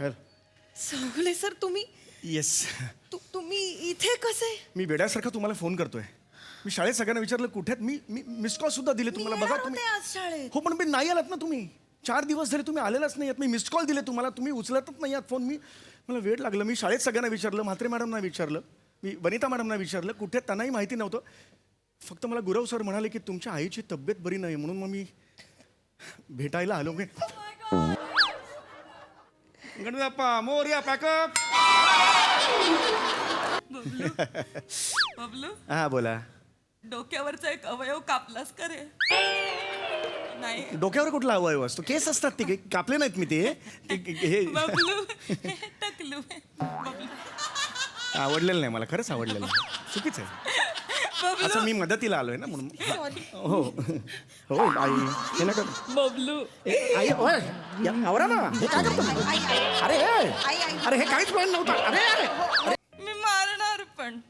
Chougule sir तुम्ही yes. तुम्ही इथे कसे? मी वेड्यासारखा तुम्हाला फोन करतोय. मी शाळेत सगळ्यांना विचारलं कुठे आहेत. मी मिस कॉल सुद्धा दिले तुम्हाला. बघा तुम्ही. आज शाळेत. हो पण नाही आलात ना तुम्ही. 4 दिवस झाले तुम्ही आलेलाच नाही आहात. मी मिस कॉल दिले तुम्हाला, तुम्ही उचलतच नाही आहात फोन. मला वेळ लागलं. मी शाळेत सगळ्यांना विचारलं, म्हात्रे मॅडमना विचारलं, मी वनिता मॅडमना विचारलं, कुठे त्यांनाही माहिती नव्हतं. फक्त मला गुरव सर म्हणाले की तुमच्या आईची तब्येत बरी नाही म्हणून मग मी भेटायला आलो. मी गणपती बाप्पा मोरया. पॅकअप. बबलू हा बोला. डोक्यावरचा एक अवयव कापलास का रे? नाही डोक्यावर कुठला अवयव असतो? केस असतात ते कापले नाहीत मी ते. हे बबलू टकलू बबलू आवडलेलं नाही मला, खरंच आवडलेलं नाही. चुकीचं आहे. असं मी मदतीला आलोय ना म्हणून. हो हो आई हे नका. बबलू आई ओय आवरा ना. हे काय करतो? अरे अरे हे काहीच प्लॅन नव्हता. अरे अरे मी मारणार पण,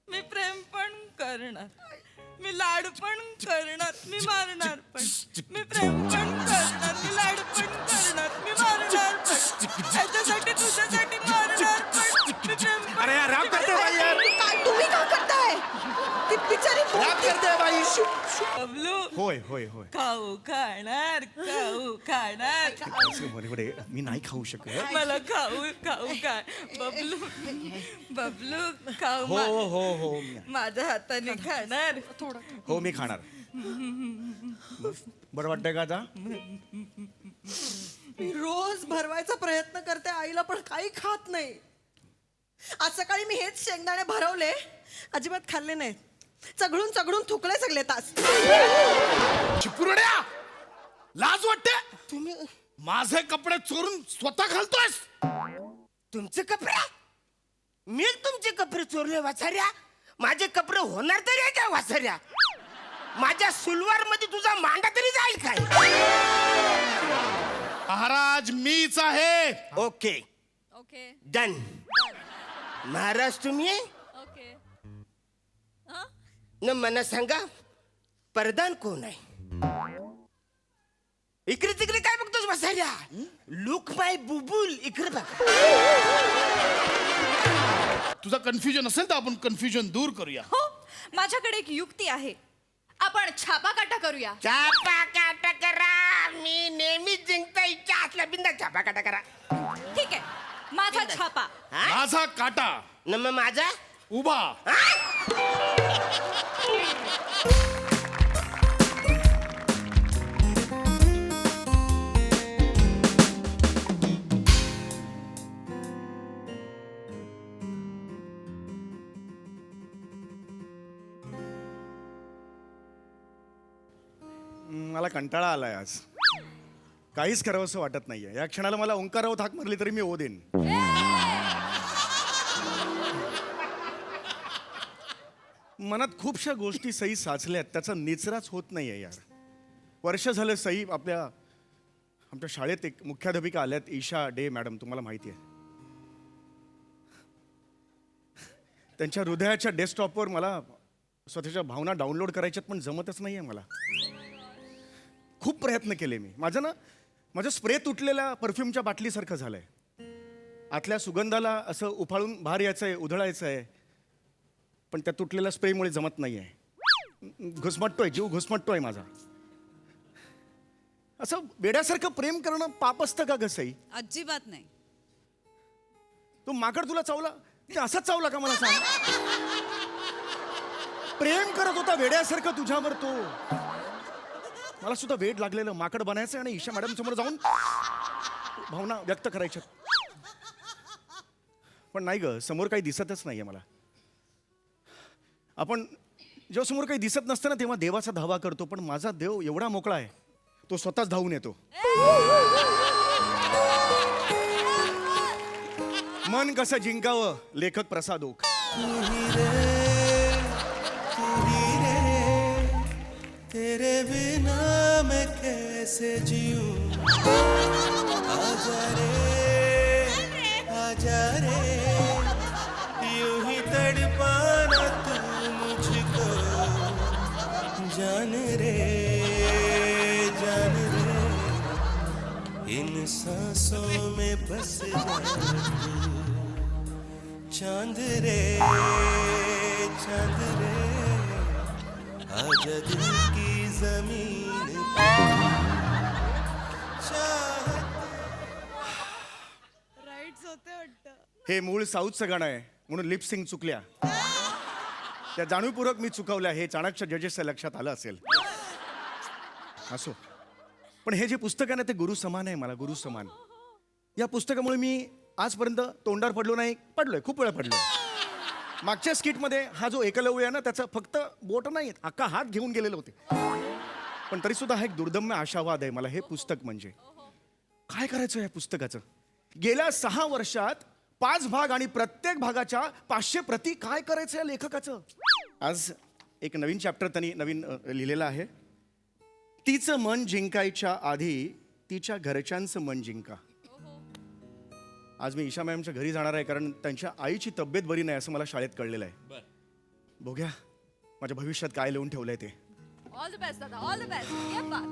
मी प्रेम पण करणार, मी लाड पण करणार, मी मारणार पण, मी प्रेम पण करणार, मी लाड पण करणार, मी मारणार पण, त्याच्यासाठी तुझ्यासाठी मारणार पण, मी प्रेम पण. अरे यार राम करते बाई यार. काय तुम्ही काय करताय? ती बिचारी राम करते बाई. बबलू होय होय होय. खाऊ खाणार, खाऊ खाणार, मी नाही खाऊ शकत. मला खाऊ खाऊ काय बबलू बबलू खाऊ हो हो हो माझ्या हाताने खाणार थोडं. हो मी खाणार. बरं वाटतंय का आता? मी रोज भरवायचा प्रयत्न करते आईला पण काही खात नाही. आज सकाळी मी हेच शेंगदाणे भरवले, अजिबात खाल्ले नाहीत. चघळून चघळून थुकले सगळे तास. चिपुरड्या लाज वाटते? तुम्ही माझे कपडे चोरून स्वतः घालतोयस? तुमचे कपडे? मी तुमचे कपडे चोरले वाचाऱ्या? माझे कपडे होणार तरी आहे का वाचाऱ्या? माझ्या सुलवार मध्ये तुझा मांडा तरी जाईल काय? महाराज मीच आहे. Okay okay done. महाराज तुम्ही ओके न मला सांगा प्रधान कोण आहे? इकडे तिकडे काय बघतोस वाचाऱ्या? लुक माय बुबुल इकडे बघ. तुझा कन्फ्युजन असेल तर आपण कन्फ्युजन दूर करूया. हो माझ्याकडे एक युक्ती आहे. आपण छापा काटा करूया. छापा काटा करा. मी नेहमीच जिंकता इच्छा असल्या बिंदा छापा काटा करा. ठीक आहे, माझा छापा. माझा काटा न मग माझा उभा. मला कंटाळा आलाय आज. काहीच करावं असं वाटत नाहीये. या क्षणाला मला ओंकारावर थाक मारली तरी मी ओ देईन. मनात खूपशा गोष्टी सई साचल्यात, त्याचा निचराच होत नाहीये यार. वर्ष झालं सई आमच्या शाळेत एक मुख्याध्यापिका आल्यात, ईशा डे मॅडम, तुम्हाला माहिती आहे. त्यांच्या हृदयाच्या डेस्कटॉपवर मला स्वतःच्या भावना डाउनलोड करायच्यात पण जमतच नाहीये मला. खूप प्रयत्न केले मी. माझं स्प्रे तुटलेल्या परफ्यूमच्या बाटलीसारखं झालंय. आतल्या सुगंधाला असं उफाळून बाहेर यायचंय, उधळायचंय, पण त्या तुटलेल्या स्प्रेमुळे जमत नाहीये. घुसमटतोय, जीव घुसमटतोय माझा. असं वेड्यासारखं प्रेम करणं पाप असतं का गसई? अजिबात नाही. तो माकड तुला चावला ते असाच चावला का मला सांग? प्रेम करत होता वेड्यासारखं तुझ्यावर तो. मला सुद्धा वेड लागलेलं माकड बनायचं आणि ईशा मॅडम समोर जाऊन भावना व्यक्त करायच्या. पण नाही ग, समोर काही दिसतच नाहीये मला. आपण जेव्हा समोर काही दिसत नसतं ना तेव्हा देवाचा धावा करतो, पण माझा देव एवढा मोकळा आहे, तो स्वतःच धावून येतो. मन कसं जिंकावं, लेखक प्रसाद ओक. तेरे बिना मैं कैसे जीऊं? आजा रे यूं ही तड़पाना तू मुझको. जान रे इन सांसों में बस जा तू। चांद रे आजा दिल की जमीन पे। चाहत राईट्स होते वाटतं. हे मूळ साऊथचं गाणं आहे म्हणून लिप सिंग चुकल्या त्या जाणीवपूर्वक मी चुकवल्या हे चाणक्य जजेसच्या लक्षात आलं असेल. असो पण हे जे पुस्तक आहे ना ते गुरु समान आहे मला, गुरु समान. या पुस्तकामुळे मी आजपर्यंत तोंडावर पडलो नाही, पडलोय खूप वेळा पडलोय. मागच्या स्किटमध्ये हा जो एकलव्य आहे ना त्याचं फक्त बोट नाही अख्खा हात घेऊन गेलेले होते. पण तरी सुद्धा हा एक दुर्दम्य आशावाद आहे मला हे पुस्तक म्हणजे. काय करायचं या पुस्तकाचं? गेल्या 6 वर्षात 5 भाग आणि प्रत्येक भागाच्या 500 प्रती. काय करायचं या लेखकाचं? आज एक नवीन चॅप्टर त्यांनी नवीन लिहिलेलं आहे. तिचं मन जिंकायच्या आधी तिच्या घरच्यांचं मन जिंका. आज मी ईशा मॅमच्या घरी जाणार आहे कारण त्यांच्या आईची तब्येत बरी नाही असं मला शाळेत कळलेलं आहे. बघूया माझ्या भविष्यात काय लिहून ठेवलंय ते. ऑल द बेस्ट दादा, ऑल द बेस्ट. ये बात.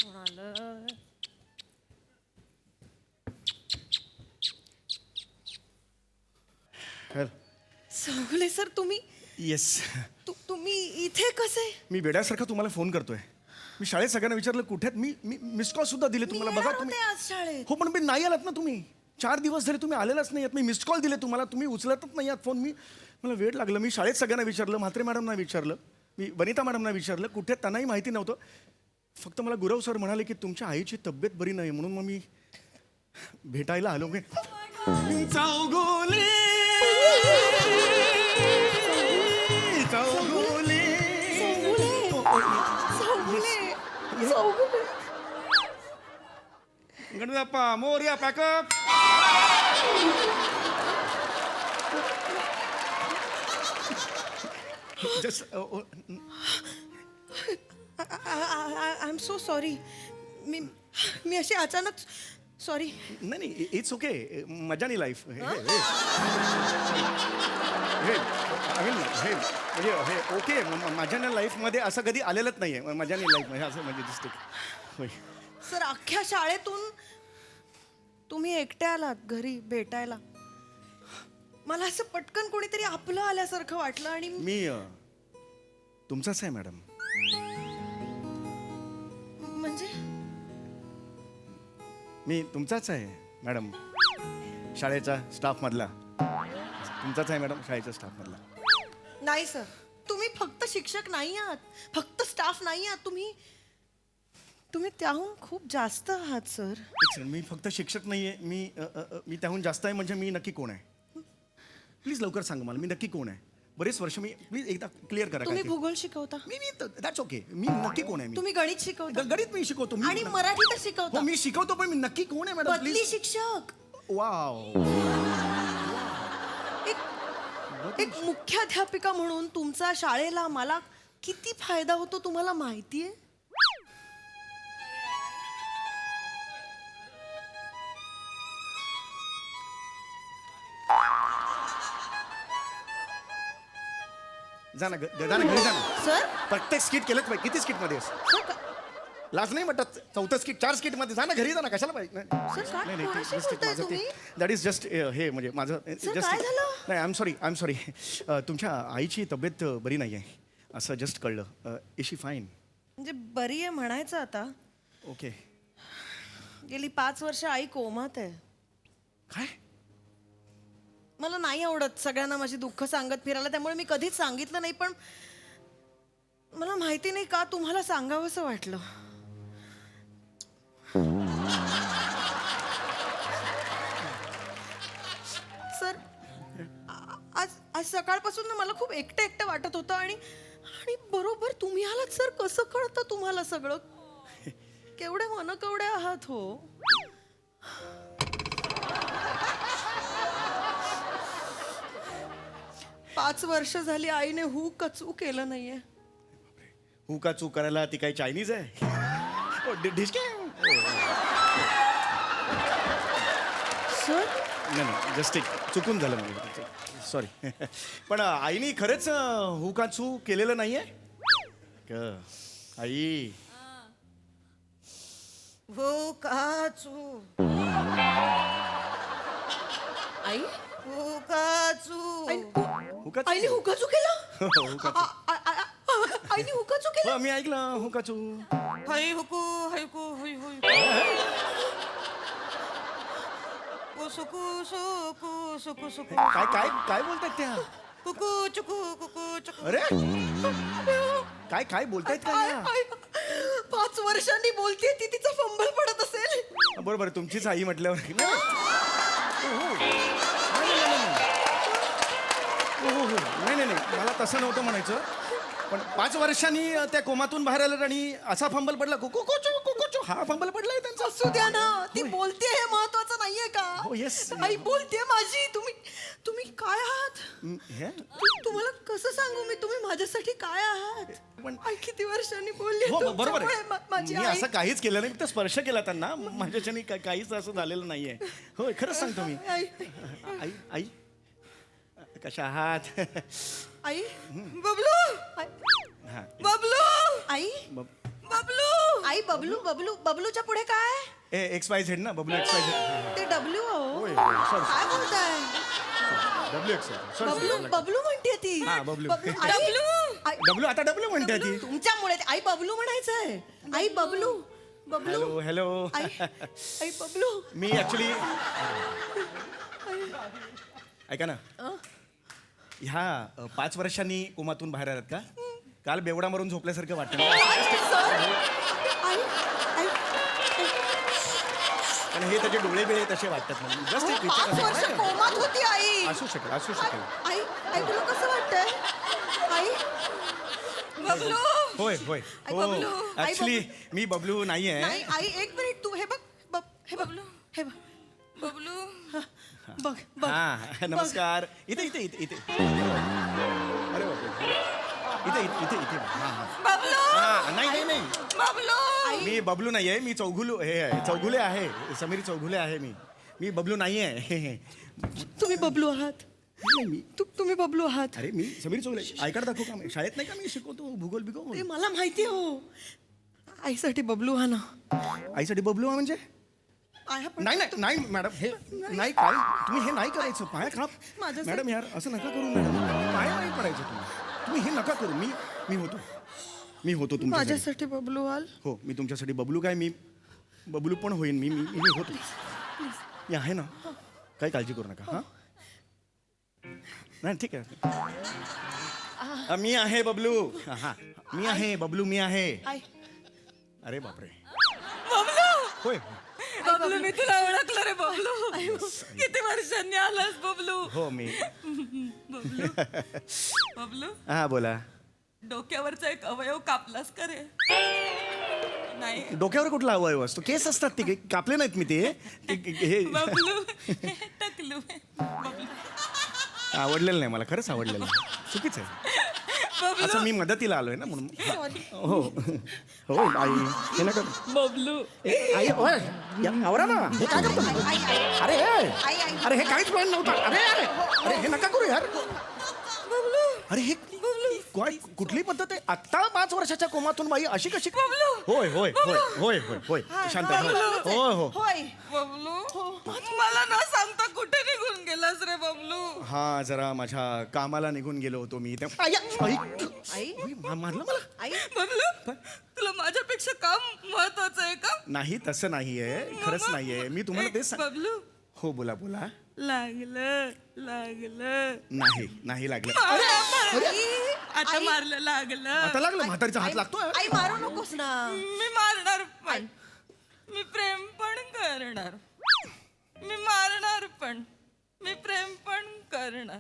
कोण आलं? चौगुले सर तुम्ही येस, तुम्ही इथे कसे? मी वेड्यासारखा तुम्हाला फोन करतोय. मी शाळेत सगळ्यांना विचारलं कुठे आहेत. मी मिस कॉल सुद्धा दिले तुम्हाला. मी बघा येणार तुम्ही. होते आज शाळेत. हो पण नाही आलात ना तुम्ही. 4 दिवस झाले तुम्ही आलेलाच नाही आहात. मी मिस कॉल दिले तुम्हाला, तुम्ही उचलतच नाही आहात फोन. मला वेळ लागलं. मी शाळेत सगळ्यांना विचारलं, म्हात्रे मॅडमना विचारलं, मी वनिता मॅडमना विचारलं, कुठे आहेत त्यांनाही माहिती नव्हतं. फक्त मला गुरव सर म्हणाले की तुमच्या आईची तब्येत बरी नाही म्हणून मग मी भेटायला आलो. मी Chougule Chougule Ganpati Bappa Morya. Pack up. Just I am so sorry. मी अशी अचानक सॉरी. नाही नाही इट्स ओके. मजानी लाईफ. हे म्हणजे हे ओके. माझ्या लाईफमध्ये असं कधी आलेलंच नाही आहे. मजानी लाईफमध्ये असं म्हणजे दिसतं. होय सर अख्ख्या शाळेतून तुम्ही एकट्या आलात घरी भेटायला. मला असं पटकन कोणीतरी आपलं आल्यासारखं वाटलं. आणि मी तुमचाच आहे मॅडम. म्हणजे मी तुमचाच आहे मॅडम, शाळेचा स्टाफमधला. तुमचाच आहे मॅडम, शाळेच्या स्टाफमधला. नाही सर, तुम्ही फक्त शिक्षक नाही आहात, फक्त स्टाफ नाही आहात. तुम्ही त्याहून खूप जास्त आहात सर. मी फक्त शिक्षक नाहीये. मी त्याहून जास्त आहे. म्हणजे मी नक्की कोण आहे? प्लीज लवकर सांगा मला मी नक्की कोण आहे. बरेच वर्ष मी प्लीज एकदा क्लिअर करा. तुम्ही भूगोल शिकवता, मी दॅट्स ओके. मी नक्की कोण आहे? तुम्ही गणित शिकवता गणित मी शिकवतो. आणि मराठी तर शिकवता. हो मी शिकवतो पण मी नक्की कोण आहे मॅडम? बदली प्लीज. शिक्षक. वाव. एक मुख्याध्यापिका म्हणून तुमचा शाळेला मला किती फायदा होतो तुम्हाला माहितीये? जा ना जा ना घरी जा ना. सर प्रत्येक स्किट केलंच पाहिजे. किती स्किट मध्ये लाज नाही वाटत? 4थं स्किट 4 स्किट मध्ये जा ना घरी जा ना. कशाला पाहिजे? सर, काय कोणाशी बोलताय तुम्ही? दॅट इज जस्ट हे म्हणजे माझं सर, जस्ट काय झालं? नाही आय एम सॉरी. तुमच्या आईची तब्येत बरी नाही आहे असं जस्ट कळलं. Is she fine? म्हणजे बरी आहे म्हणायचं आता. ओके. गेली 5 वर्ष आई कोमात आहे. काय? मला नाही आवडत सगळ्यांना माझी दुःख सांगत फिरायला, त्यामुळे मी कधीच सांगितलं नाही. पण मला माहिती नाही का तुम्हाला सांगावंसं वाटलं. सर आज सकाळपासून ना मला खूप एकटं एकटं वाटत होतं. आणि बरोबर तुम्ही आलात सर. कसं कळतं तुम्हाला सगळं? केवढे मनकवडे आहात हो. 5 वर्ष झाली आईने हू कचू केलं नाहीये. हू का चूक करायला ती काही चायनीज आहे? ढिसके. सर नाही जस्ट एक चुकून झालं म्हणजे सॉरी. पण आईनी खरंच हुकाचू केलेलं नाहीये आई. हो काचू आई हुकाचू हुकाचू आईने हुकाचू केलं हो, हुकाचू. आईने हुकाचू केलं. हो, मी ऐकलं हुकाचू. हई हुकू हैकू हुई हुई सुकू सुकू सुकू सुकू काय काय काय बोलतायत त्या? कुकू चुकू कुकू चुकू. अरे काय काय बोलतायत का आई, या? आई, 5 वर्षांनी बोलते ती, तिचा फंबल पडत असेल. बरोबर तुमचीच आई म्हटल्यावर नाही, नाही मला तसं नव्हतं म्हणायचं. पण 5 वर्षांनी त्या कोमातून बाहेर आलं आणि असा फंबल पडला कुकुचू कुकुचू हा फंबल पडलाय त्यांचा. असू द्या ना, ती बोलते हे महत्वाचं नाहीये का? हो, yes. आई बोलते माझी. तुम्ही काय आहात? हे? तुम्हाला कसं सांगू मी, तुम्ही माझ्यासाठी काय आहात? पण- आई किती वर्षांनी बोलली हो बरोबर तुमच्यामुळे आहे. माझी मी आई. असं काहीच केलं नाही, फक्त स्पर्श केला त्यांना. माझ्याच्याने काहीच असं झालेलं नाहीये. होय खरंच सांगतो मी. आई आई आई कशा आहात? आई बबलू आई हा बबलू आई बब- बबलू आई बबलू बबलू बबलूच्या पुढे काय? XYZ ना बबलू XYZ. ते डब्ल्यू हो. होय सॉरी काय बोलताय? WXYZ. बबलू बबलू म्हणते ती. हा, बबलू. आई, डब्ल्यू आता डब्ल्यू म्हणते ती. तुमच्यामुळे आई बबलू म्हणायचंय. आई बबलू बबलू हॅलो हॅलो. आई आई बबलू. मी ऍक्च्युली ऐका ना, ह्या 5 वर्षांनी कोमातून बाहेर आलात का? काल बेवडा मारून झोपल्यासारखं वाटतं ना. आई आई पण हे त्याचे डोळे बिळे तसे वाटतात ना. जस्ट एक 5 वर्ष विचार. कोमात होती आई. असू शकेल असू शकेल. आई आई तुला कसं वाटतंय? आई बबलू होय होय आई हो बबलू, आई ऍक्च्युली मी बबलू नाहीये. नाही आई एक मिनिट तू हे बघ हे बघ हे बघ बबलू बघ बघ हा नमस्कार. इथे इथे इथे इथे अरे बापरे. इथे इथे इथे इथे हा हा बबलू हा नाही नाही नाही बबलू मी बबलू नाहीये. मी चौगुले आहे. समीर चौगुले आहे. मी बबलू नाहीये. तुम्ही बबलू आहात. तुम्ही बबलू आहात. अरे मी समीर चौगुले. आयकार्ड दाखवू का? शाळेत नाही का मी शिकवतो भूगोल ते बिगोल. मला माहिती हो. आईसाठी बबलू हा ना. आईसाठी बबलू हा म्हणजे आई पण नाही नाही नाही मॅडम हे नाही काय तुम्ही हे नाही करायचं. पाय खराब माझ्यासाठी- मॅडम यार असं नका करू मॅडम. पाय नाही पडायचं तुम्ही हे नका करू. मी होतो तुमच्यासाठी. माझ्यासाठी बबलू आल. हो मी तुमच्यासाठी बबलू काय मी बबलू पण होईन. मी होतो. मी आहे ना, काही काळजी करू नका. हा नाही ठीक आहे. मी आहे बबलू. हा मी आहे बबलू. मी आहे. आई अरे बापरे. बबलू होय बबलू मी तुला ओळखलं रे बबलू. किती वर्षांनी आलास बबलू. हो मी. बबलू बबलू हा बोला. डोक्यावरचा एक अवयव कापलास का रे? नाही डोक्यावर कुठला अवयव असतो? केस असतात ते काही कापले नाहीत मी ते हे बबलू टकलू बबलू आवडलेलं नाही मला. खरंच आवडलेलं नाही. चुकीचं आहे. असं मी मदतीला आलोय ना म्हणून. हो हो आई हे नका. बबलू आई ओय आवरा ना. हे काय करतो? आई आई अरे आई आई अरे हे काहीच प्लॅन नव्हता. अरे हे नका करू यार. अरे हे काय कुठली पद्धत आहे? आत्ता 5 वर्षाच्या कोमातून बाई अशी कशी? होय होय होय होय होय होय शांत आहे. होय हो होय बबलू मला न सांगता कुठे निघून गेलास रे बबलू? हा जरा माझ्या कामाला निघून गेलो होतो मी. आई मारलं मला. आई बबलू तुला माझ्यापेक्षा काम महत्वाचं आहे का? नाही तसं नाहीये. खरंच नाहीये. मी तुम्हाला तेच बबलू हो बोला बोला. लागलं नाही लागलं. आता मारलं लागलं. आता लागलं. म्हातारीचा हात लागतोय. आई मारू नकोस ना. मी मारणार पण मी प्रेम पण करणार. मी मारणार पण मी प्रेम पण करणार.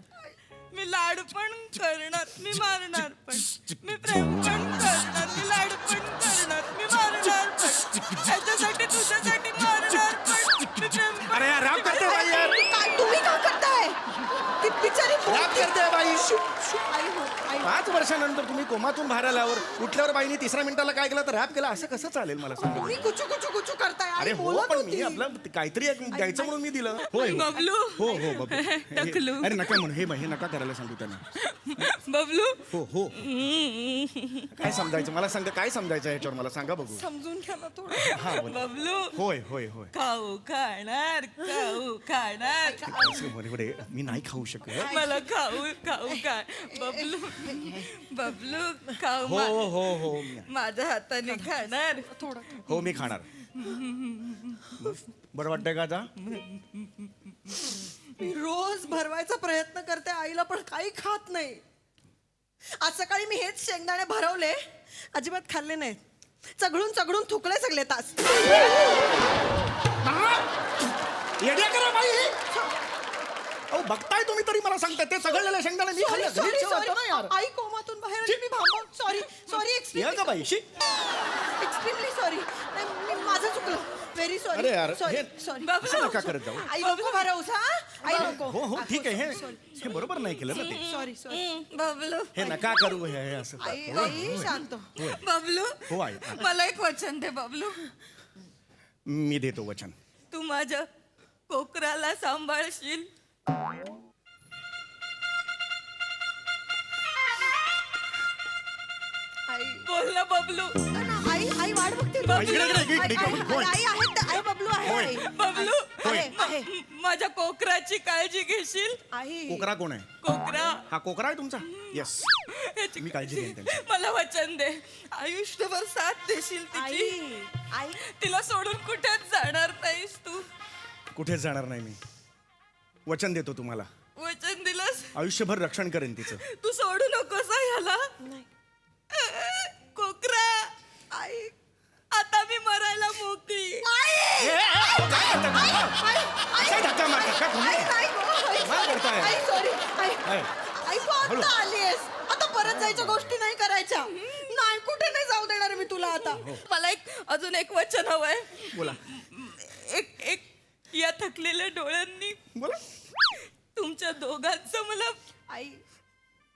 मी लाड पण करणार. मी मारणार पण मी प्रेम पण करणार. मी लाड पण करणार. मी मारणार पण त्याच्यासाठी तुझ्यासाठी मारणार पण मी प्रेम पण. अरे यार राम करते बाई यार. काय तुम्ही काय करताय? ती बिचारी राम करते बाई. आई हो आई 5 5 वर्षानंतर तुम्ही कोमातून बाहेर आल्यावर उठल्यावर बाईने 3ऱ्या मिनिटाला काय केलं तर रॅप केला असं कसं चालेल मला सांगा. तुम्ही कुचू कुचू कुचू करताय आई अरे हो बोलत पण होती. मी आपलं काहीतरी एक द्यायचं म्हणून मी दिलं. होय होय. बबलू हो हो बबलू टकलू. अरे नका म्हणू हे नका करायला सांगू त्यांना. बबलू हो हो काय समजायचं मला सांगा काय समजायचं ह्याच्यावर मला सांगा बघू. समजून घ्या ना थोडं. हा बोला. बबलू होय होय होय खाऊ खाणार खाऊ खाणार बरोबर मी नाही खाऊ शकत. मला खाऊ खाऊ काय बबलू बबलू खाऊ हो हो हो माझ्या हाताने खाणार थोडं हो मी खाणार. बरं वाटतंय का आता. मी रोज भरवायचा प्रयत्न करते आईला पण काही खात नाही. आज सकाळी मी हेच शेंगदाणे भरवले अजिबात खाल्ले नाहीत. चघळून चघळून थुकले सगळे तास. येड्या करा बाई. अहो बघताय तुम्ही तरी मला सांगताय ते सगळं शेंगदाणे मी खाल्लं. घरीच होतं ना यार. आई कोमातून बाहेर आली मी भांबा सॉरी सॉरी या का बाई शी. Extremely sorry. माझं चुकलं. Very sorry. अरे यार, सॉरी हे- सॉरी. असं नका करत जाऊ. आई नको भरवूस हा. आई नको. हो हो ठीक आहे हे बरोबर नाही केलं ना ते. Sorry sorry. बबलू हे नका करू हे असं. आई आई शांत हो. बबलू हो आई मला एक वचन दे बबलू मी देतो वचन. तू माझ्या कोकराला सांभाळशील. आई बोल ना बबलू आई आई वाट बघते. इकडे, होय. आई आहे आई बबलू आहे. होय. आई. बबलू आहे, आहे. माझ्या कोकराची काळजी घेशील. आई कोकरा कोण आहे. कोकरा हा कोकरा आहे तुमचा. येस ह्याची मी काळजी घेईन त्यांची. मला वचन दे आयुष्यभर साथ देशील आई तिची. आई तिला सोडून कुठेच जाणार नाहीस तू. कुठेच जाणार नाही मी. वचन देतो तुम्हाला. वचन दिलंस आयुष्यभर रक्षण करेन तिचं. तू सोडू नकोस हा ह्याला. नाही. कोकरा आई आता मी मरायला मोकळी. काय धक्का मारता का तुम्ही? काय करताय? आई सॉरी आई आहे. आई तू हळू. आता आलीयस. आता परत जायच्या गोष्टी नाही करायच्या. नाही कुठे नाही जाऊ देणार मी तुला आता. मला अजून एक वचन हवंय. बोला एक एक या थकलेल्या डोळ्यांनी बोला. तुमच्या दोघांचं मला आई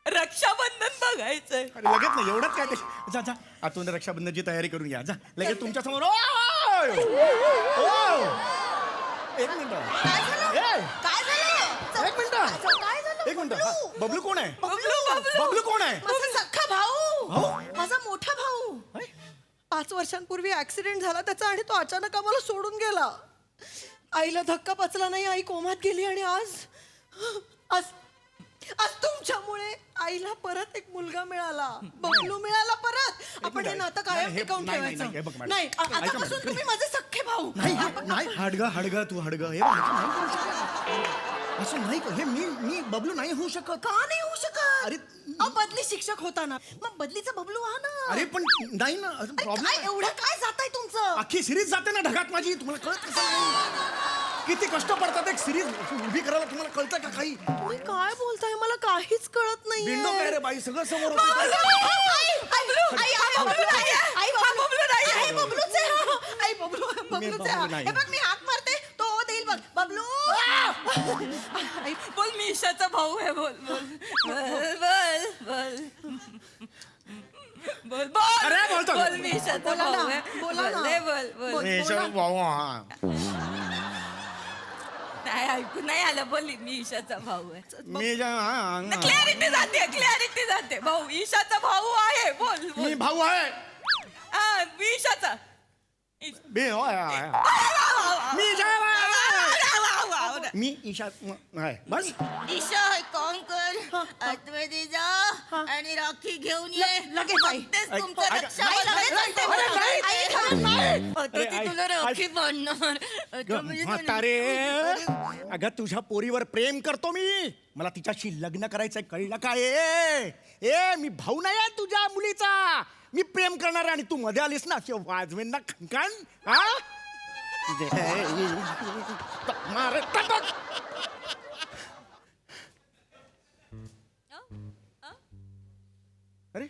रक्षाबंधन बघायचंय. अरे लगेच नाही एवढंच काय ते. जा जा आतून रक्षाबंधनची तयारी करून घ्या. जा लगेच तुमच्या समोर. एक मिनिट काय झालं? काय झालं? एक मिनिट काय झालं? एक मिनिट हा, बबलू कोण आहे. बबलू बबलू कोण आहे. माझा सख्खा भाऊ. भाऊ? माझा मोठा भाऊ. 5 वर्षांपूर्वी ऍक्सिडेंट झाला त्याचा आणि तो अचानक आम्हाला सोडून गेला. आईला धक्का पचला नाही. आई कोमात गेली आणि आज आज आज तुमच्यामुळे आईला परत एक मुलगा मिळाला. बबलू मिळाला परत. आपण हे नातं कायम नाही, हे- टिकवून नाही, नाही, हे बघ ठेवायचं. मॅडम. नाही ऐका आतापासून मॅडम. तुम्ही माझे सख्खे भाऊ. नाही नाही हडगा तू हडगा हे बघ, नाही करू शकत. असं नाही हे मी बबलू नाही होऊ शकत. का नाही होऊ शकत? अरे बदली शिक्षक होता ना मग बदलीचा बबलू हा ना. अरे पण नाही ना अरे प्रॉब्लेम काय एवढं काय जात आहे तुमचं? अख्खी सिरीज जाते ना ढगात माझी. तुम्हाला कळत कसं नाही. किती कष्ट पडतात एक सिरीज उभी करायला. तुम्हाला कळतं का काही. तुम्ही काय बोलताय मला काहीच कळत नाही. बिंडो काय रे बाई सगळं समोर आई, होतं. बबलू नाही आहे. आई, बबलू नाही आहे. बबलूच आहे हा. आई, बबलूच आहे हा. नाही. हे बघ मी हाक मारते तो हो देईल बघ. बबलू आई, बोल मी ईशाचा भाऊ आहे. बोल बोल बोल बोल बोल बोल अरे, बोलतो. बोल मी ईशाचा बोला भाऊ ना, आहे. बोला ना. बोल रे, बोल बोल हे बोला. सगळं भाऊ, हा. नाही ऐकू नाही आलं. बोल मी ईशाचा भाऊ आहे. मी क्लॅरिटी जाते भाऊ ईशाचा भाऊ आहे. बोल मी बोल भाऊ आहे. हा मी ईशाचा मी होय, आहे. मी मी ईशा आहे बस. ईशा कॉन्कर आतमध्ये जा आणि राखी घेऊन ये. लगेच आई. तेच ऐक, तुमचं ऐक, रक्षाबंधन ऐक, आहे. ऐक, ऐक, ऐक, आई, थांब. आता अरे, ती ऐक, तुला ऐक. राखी बांधणार. आता म्हणजे म्हातारे अगं तुझ्या पोरीवर प्रेम करतो मी. मला तिच्याशी लग्न करायचंय कळलं काय. ए मी भाऊ नाही आहे तुझ्या मुलीचा. मी प्रेम करणार आहे आणि तू मध्ये आलीस ना अशी वाजवेन ना खनखन. हा मार टपक. अरे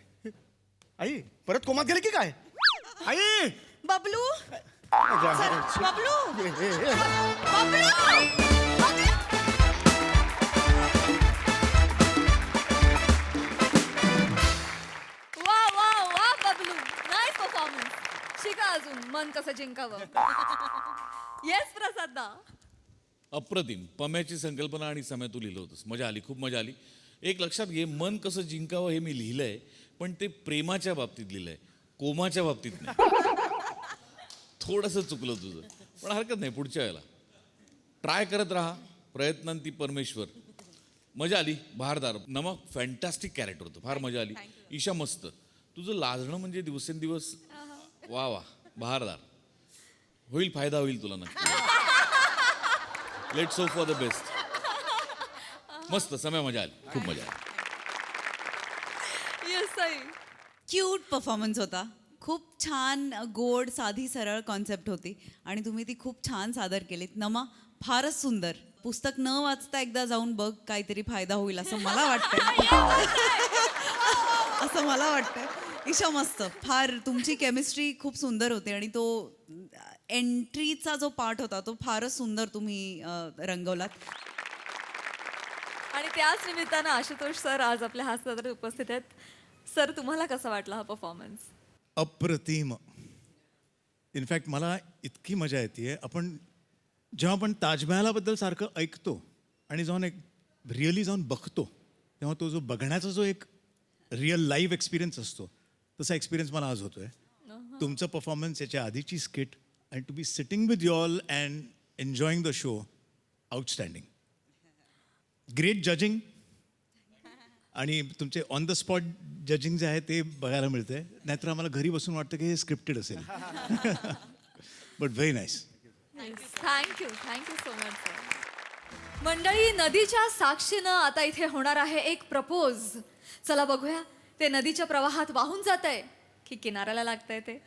आई परत कोमात गेले की काय. आई बबलू बबलू बबलू बबलू परफॉर्मन्स. शिका अजून मन कसं जिंकावं. येस प्रसाद दा. अप्रतिम. पम्याची संकल्पना आणि समय तू लिहिलं होतंस. मजा आली, खूप मजा आली. एक लक्षात घे, मन कसं जिंकावं हे मी लिहिलंय, पण ते प्रेमाच्या बाबतीत लिहिलंय, कोमाच्या बाबतीत नाही. थोडंसं चुकलं तुझं, पण हरकत नाही. पुढच्या वेळेला ट्राय करत राहा. प्रयत्नांती परमेश्वर. मजा आली. बहारदार. नमक फॅन्टॅस्टिक कॅरेक्टर होतं. फार मजा आली. ईशा मस्त. तुझं लाजणं म्हणजे दिवसेंदिवस वा वा. बहारदार. होईल, फायदा होईल तुला नक्की. Let's hope for the best. मस्त. समय मजा आली, खूप मजा आली. येस ताई. क्यूट परफॉर्मन्स होता. खूप छान गोड साधी सरळ कॉन्सेप्ट होती आणि तुम्ही ती खूप छान सादर केलीत. नमा फारच सुंदर. पुस्तक न वाचता एकदा जाऊन बघ, काहीतरी फायदा होईल असं मला वाटतंय. असं मला वाटतंय. ईशा मस्त. फार तुमची केमिस्ट्री खूप सुंदर होती आणि तो एंट्रीचा जो पार्ट होता तो फारच सुंदर तुम्ही रंगवलात. आणि त्याच निमित्तानं आशुतोष सर आज आपल्या हास्यात उपस्थित आहेत. सर तुम्हाला कसा वाटला हा परफॉर्मन्स? अप्रतिम. इनफॅक्ट मला इतकी मजा येते. जेव्हा आपण ताजमहालाबद्दल सारखं ऐकतो आणि जाऊन एक रिअली जाऊन बघतो, तेव्हा तो जो बघण्याचा जो एक रिअल लाईव्ह एक्सपिरियन्स असतो, तसा एक्सपिरियन्स मला आज होतोय. तुमचं परफॉर्मन्स, याच्या आधीची skit, and to be sitting with you all and enjoying the show, outstanding. Great judging. आणि तुमचे ऑन द स्पॉट जजिंग जे आहे ते बघायला मिळतंय. नाहीतर आम्हाला घरी बसून वाटतं की हे स्क्रिप्टेड असेल. But very nice. Thank you so much sir. मंडळी, नदीच्या साक्षीनं आता इथे होणार आहे एक प्रपोज. चला बघूया ते नदीच्या प्रवाहात वाहून जात आहे की किनाऱ्याला लागतंय ते.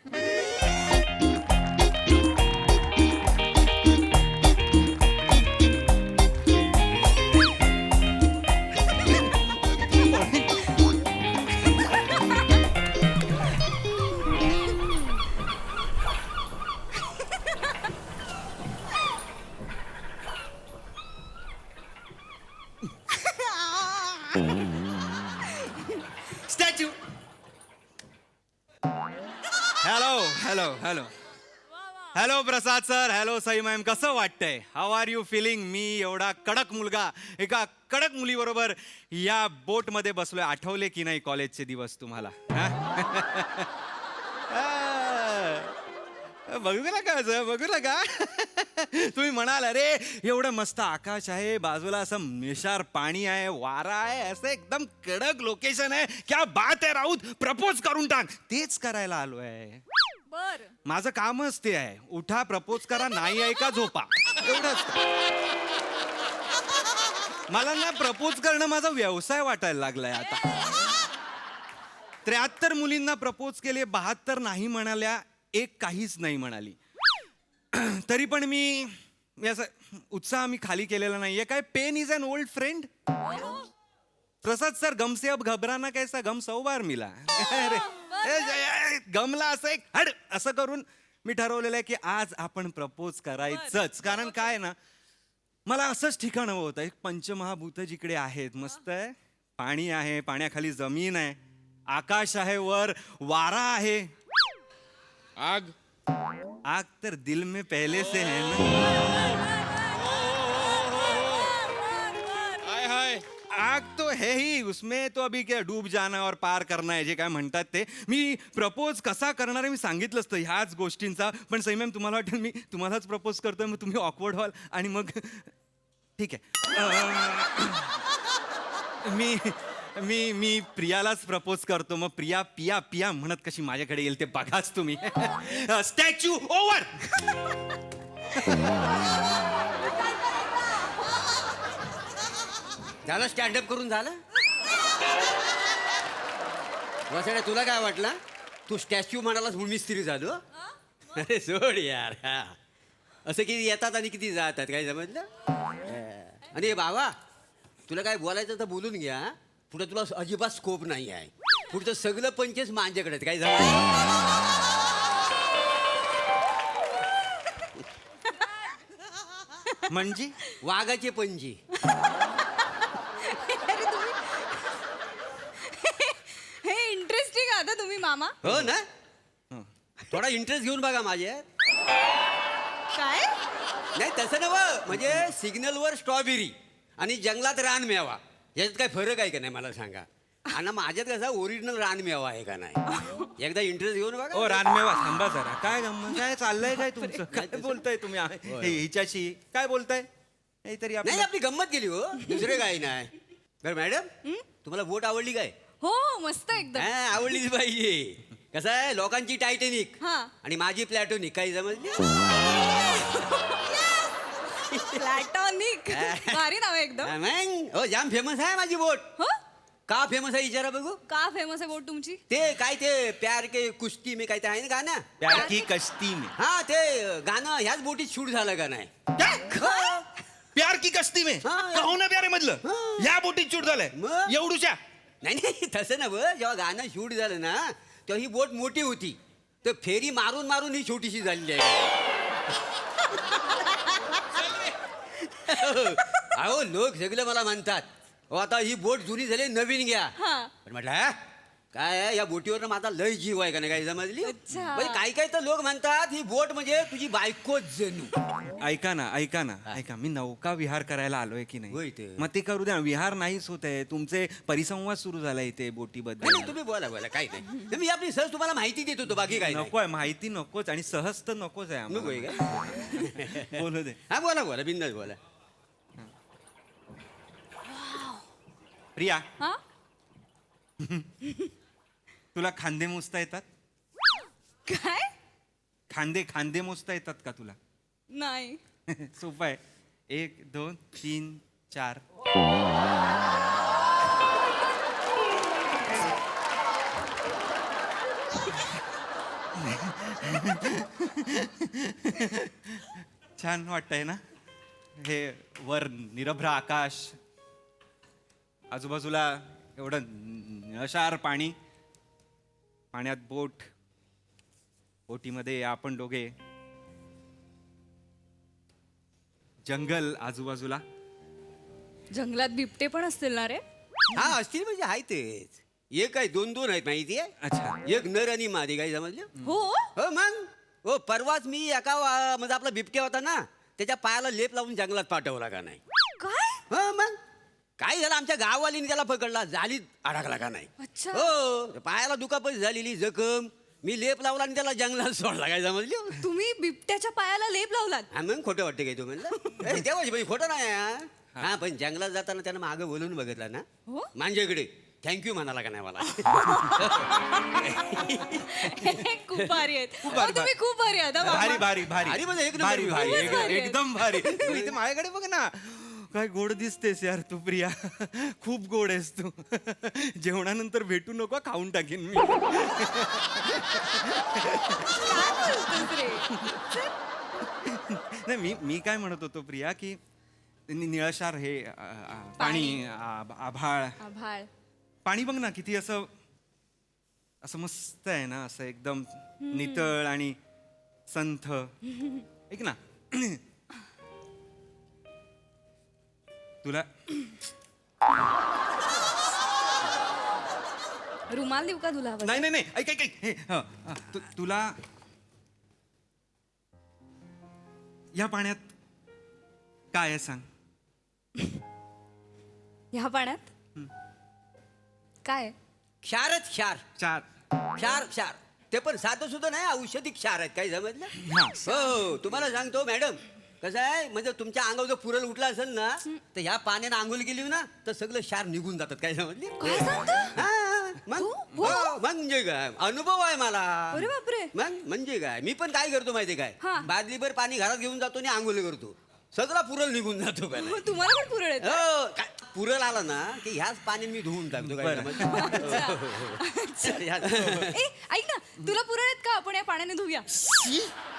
Statue. Hello Prasad sir. Hello Sai ma'am. कसं वाटतंय? How are you feeling? मी एवढा कडक मुलगा एका कडक मुलीबरोबर या बोटमध्ये बसलोय. आठवले की नाही कॉलेजचे दिवस तुम्हाला? बघू नका सर, बघू नका. तुम्ही म्हणाल अरे एवढं मस्त आकाश आहे, बाजूला असं निशार पाणी आहे, वारा आहे, असं एकदम कडक लोकेशन आहे. क्या बात आहे राऊत, प्रपोज करून टाक. तेच करायला आलोय. बर. माझं कामच ते आहे. उठा, प्रपोज करा, नाही आहे का झोपा, एवढंच. मला ना प्रपोज करणं माझा व्यवसाय वाटायला लागलाय आता. 73 मुलींना प्रपोज केले, 72 नाही म्हणाल्या, एक काहीच नाही म्हणाली. तरी पण मी असं उत्साह मी खाली केलेला नाहीये. काय pain is an old friend. Prasad sir, गम से अब घबराना कैसा, गम 100 बार मिला. गमला असं एक हड असं करून मी ठरवलेलं आहे की आज आपण प्रपोज करायचंच. कारण काय ना, मला असंच ठिकाण हवं होतं. एक पंचमहाभूत जिकडे आहेत, मस्त आहे, पाणी आहे, पाण्याखाली जमीन आहे, आकाश आहे, वर वारा आहे, आग. आग तर दिल में पहले से है ना. आग तो है ही, उसमें तो अभी क्या डूब जाना और पार करना है, जे काय म्हणतात ते. मी प्रपोज कसा करणार आहे मी सांगितलं असतं ह्याच गोष्टींचा. पण सई मॅम, तुम्हाला वाटेल मी तुम्हालाच प्रपोज करतोय, मग तुम्ही ऑकवर्ड व्हाल आणि मग ठीक आहे. मी प्रियालाच प्रपोज करतो. मग प्रिया पिया पिया म्हणत कशी माझ्याकडे येईल ते बघाच तुम्ही. Statue over. झालं स्टँडअप करून झालं. वसाड्या, तुला काय वाटलं? तू स्टॅच्यू म्हणालास म्हणून मिस्त्री झालो. अरे सोड यार. असं किती येतात आणि किती जातात, काय समजलं? आणि हे बाबा, तुला काय बोलायचं तर बोलून घ्या. पुढे तुला अजिबात स्कोप नाही आहे. पुढचं सगळं पंचेस माझ्याकडे, काय झालं? म्हणजे वाघाचे पंजे. हे इंटरेस्टिंग आता तुम्ही मामा. हो ना. थोडा इंटरेस्ट घेऊन बघा माझ्यात. काय नाही तसं नव्ह, म्हणजे सिग्नलवर स्ट्रॉबेरी आणि जंगलात रानमेवा याच्यात काय फरक आहे का नाही मला सांगा. आणि माझ्यात कसा ओरिजिनल रानमेवा आहे का नाही, एकदा इंटरेस्ट घेऊन बघा. ओ रानमेवा थांबा जरा. काय गंमत काय चाललंय काय तुमचं? काय बोलताय तुम्ही हिच्याशी काय बोलताय? तरी नाही आपली गंमत केली हो, दुसरे काही नाही. बरं मॅडम, तुम्हाला बोट आवडली काय? हो मस्त एकदम. हा, आवडलीच पाहिजे. कसं आहे, लोकांची टायटॅनिक हा. आणि माझी प्लॅटोनिक, काही समजली? प्लॅटॉनिक भारी नाव आहे एकदम. हा, मग हो जाम फेमस आहे माझी बोट. हो का फेमस आहे विचारा बघू. का फेमस आहे बोट तुमची? ते काय ते प्यार के कुस्ती में काय ते आहे ना गाणं. प्यार की कश्ती में. हा ते गाणं ह्याच बोटीत शूट झालं का नाही? प्यार की कश्ती में हा. कहो ना प्यारे मधलं या बोटीत शूट झालंय मग? एवढूच्या. नाही नाही तसं ना बघ, जेव्हा गाणं शूट झालं ना तेव्हा ही बोट मोठी होती, तर फेरी मारून मारून ही छोटीशी झालेली आहे. अहो लोक सगळे मला म्हणतात, हो आता ही बोट जुनी झाली, नवीन घ्या. हा. पण म्हटलं "हा? काय आहे, या बोटीवर माझा लय जीव आहे का नाही, काही समजली? अच्छा. म्हणजे काही काही तर लोक म्हणतात ही बोट म्हणजे तुझी बायकोच जणू." ऐका ना ऐका, मी नौका विहार करायला आलोय की होय नाही? ते. मग ते करू द्या. विहार नाहीच होत आहे, तुमचे परिसंवाद सुरू झाला इथे नाही बोटीबद्दल. नाही, तुम्ही बोला बोला, काही नाही. मी आपली सहज तुम्हाला माहिती देत होतो, बाकी काही नाही. नकोय माहिती, नकोच आणि सहज तर नकोच आहे नको आहे आम्हाला. का? बोलू दे. हा बोला बोला, बिंदास बोला. प्रिया, हा तुला खांदे मोजता येतात? काय? खांदे मोजता येतात का तुला? नाही. सोपं आहे. 1 2 3 4. छान वाटतंय ना हे? वर निरभ्र आकाश, आजूबाजूला एवढं निळशार पाणी, पाण्यात बोटीमध्ये आपण दोघे, जंगल आजूबाजूला. जंगलात बिबटे पण असतील ना रे? हा असतील म्हणजे आहेतच. एक आहे, दोन दोन आहेत माहिती आहे. अच्छा. एक नर आणि मादी, काही समजलं? हो हो मग हो, परवाच मी एका म्हणजे आपला बिबट्या होता ना, त्याच्या पायाला लेप लावून जंगलात पाठवला का नाही? काय? हो मग काय झालं, आमच्या गाववालीने त्याला पकडला, जालीत अडकला का नाही? अच्छा. हो, पायाला दुखापत झालेली, जखम, मी लेप लावला आणि त्याला जंगलात सोडला, काय समजली? तुम्ही बिबट्याच्या पायाला लेप लावलात? हा मग खोटं वाटतं काय तू म्हणलं? तेव्हा म्हणजे खोटं नाही हा. पण जंगलात जाताना त्यानं मागं बोलून बघितलं ना, हो? माझ्याकडे थँक्यू म्हणाला का नाही मला? खूप भारी आहेत. अहो, तुम्ही खूप भारी आहात हा, भारी मामा. भारी भारी भारी म्हणजे एक नंबर भारी भारी खूपच भारी आहे. एकदम भारी. तू इथे माझ्याकडे बघ ना, काय गोड दिसतेस यार तू प्रिया. खूप गोड आहेस तू. जेवणानंतर भेटू नको, खाऊन टाकीन मी. काय बोलतोस रे? नाही मी काय म्हणत होतो प्रिया, की निळशार हे पाणी, आभाळ, आभाळ. पाणी बघ ना किती असं मस्त आहे ना, असं एकदम नितळ आणि संथ. ऐक ना, तुला रुमाल देऊ का तुला? नाही ऐक हे, तुला या पाण्यात काय आहे सांग? ह्या पाण्यात काय? क्षारच क्षार, चार. क्षार क्षार. ते पण साधं सुद्धा नाही, औषधी क्षार आहेत, काही समजलं? हा. हो, तुम्हाला सांगतो मॅडम, कसं आहे, म्हणजे तुमच्या अंगावर जर पुरल उठला असेल ना, तर ह्या पाण्यानं आंघोळ केली ना, तर सगळं क्षार निघून जातात, काय समजली? काय सांगता? हा, मग हो? हो, मग म्हणजे काय, अनुभव आहे मला. अरे बापरे. मग म्हणजे काय, मी पण काय करतो माहिती काय, हा. बादलीभर पाणी घरात घेऊन जातो आणि आंघोळ करतो, सगळा पुरल निघून जातो काय. हो, तुम्हाला पण पुरळ येतं? हो, काय पुरल आला ना की ह्याच पाणी मी धुवून टाकतो, काय समजलं? ए, ऐक ना, तुला पुरळ आहेत का? आपण या पाण्याने धुऊया.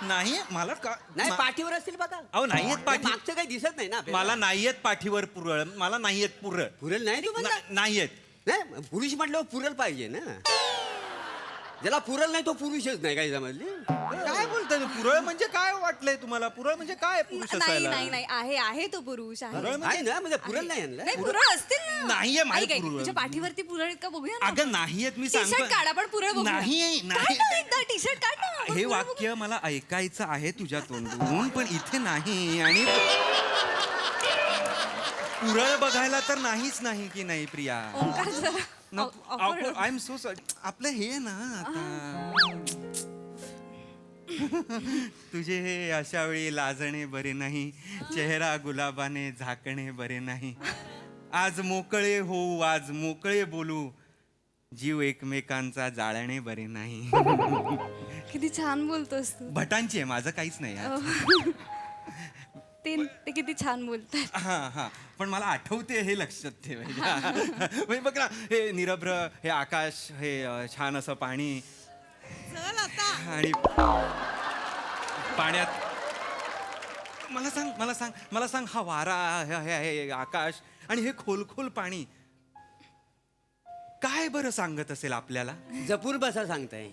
नाही मला का नाही, पाठीवर असतील बघा. अहो नाहीयेत पाठी, मागचं काही दिसत नाही ना आपल्याला. मला नाहीयेत पाठीवर पुरळ, मला नाहीयेत पुरळ. पुरल नाही तुम्हाला? नाहीयेत. नाही, पुरुष म्हटल्यावर पुरल पाहिजे ना. ज्याला पुरल नाही तो पुरुषच नाही, काही समजली? काय बोलताय तू? पुरळ म्हणजे काय वाटलंय तुम्हाला? पुरळ म्हणजे काय पुरुष नाही असायला? नाही नाही, आहे तो पुरुष आहे. आहे ना, म्हणजे पुरल नाही आणलं. नाही, पुरळ असतील ना. नाहीये माझे ऐक, ऐक, पुरळ. तुझ्या पाठीवरती पुरळ आहेत का बघूया ना. अगं नाहीयेत, मी टी-शर्ट सांगतो. काढ, आपण पुरळ बघूया. नाही काढ ना एकदा टी-शर्ट काढ ना. हे वाक्य मला ऐकायचं आहे तुझ्या तोंडून, पण इथे नाही. आणि पुरळ बघायला तर नाहीच नाही की नाही प्रिया. ओंकार जरा आय एम सो सॉरी. आपलं हे ना आता तुझे हे अशा वेळी लाजणे बरे नाही, चेहरा गुलाबाने झाकणे बरे नाही. आज मोकळे होऊ, आज मोकळे बोलू, जीव एकमेकांचा जाळणे बरे नाही. किती छान बोलतोस तू. भटांची आहे, माझं काहीच नाही आज. ते किती छान बोलतात. हा हा, पण मला आठवते हे लक्षात ठेवायचं. म्हणजे बघ ना, हे निरभ्र, हे आकाश, हे छान असं पाणी, आणि पाण्यात मला सांग हा वारा, हे आकाश आणि हे खोल पाणी काय बरं सांगत असेल आपल्याला? जपून बसा सांगताय.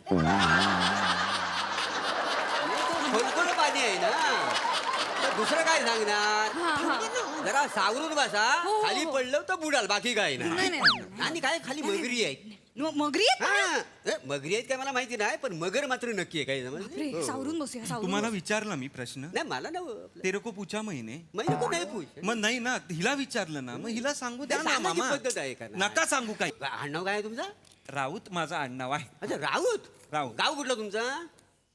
खोलखोल पाणी आहे ना, तर दुसरं काय सांगणार? जरा सावरून बसा, खाली पडलं तर बुडाल, बाकी काय नाही. आणि काय खाली मगरी आहे. मगरी मगरी आहेत काय मला माहिती नाही, पण मगर मात्र नक्की आहे. काय समज? सावरून बसूया सावरून. तुम्हाला विचारला मी प्रश्न, नाही मला ना तेरे को पूछा मैंने. महिने को नाही पूछ. मग नाही ना, हिला विचारलं ना, मग हिला सांगू द्या ना मामा. पद्धत आहे का? नका सांगू काही. आडनाव काय आहे तुमचं? राऊत माझं आडनाव आहे. अच्छा राऊत. राऊत. गाव कुठलं तुमचं?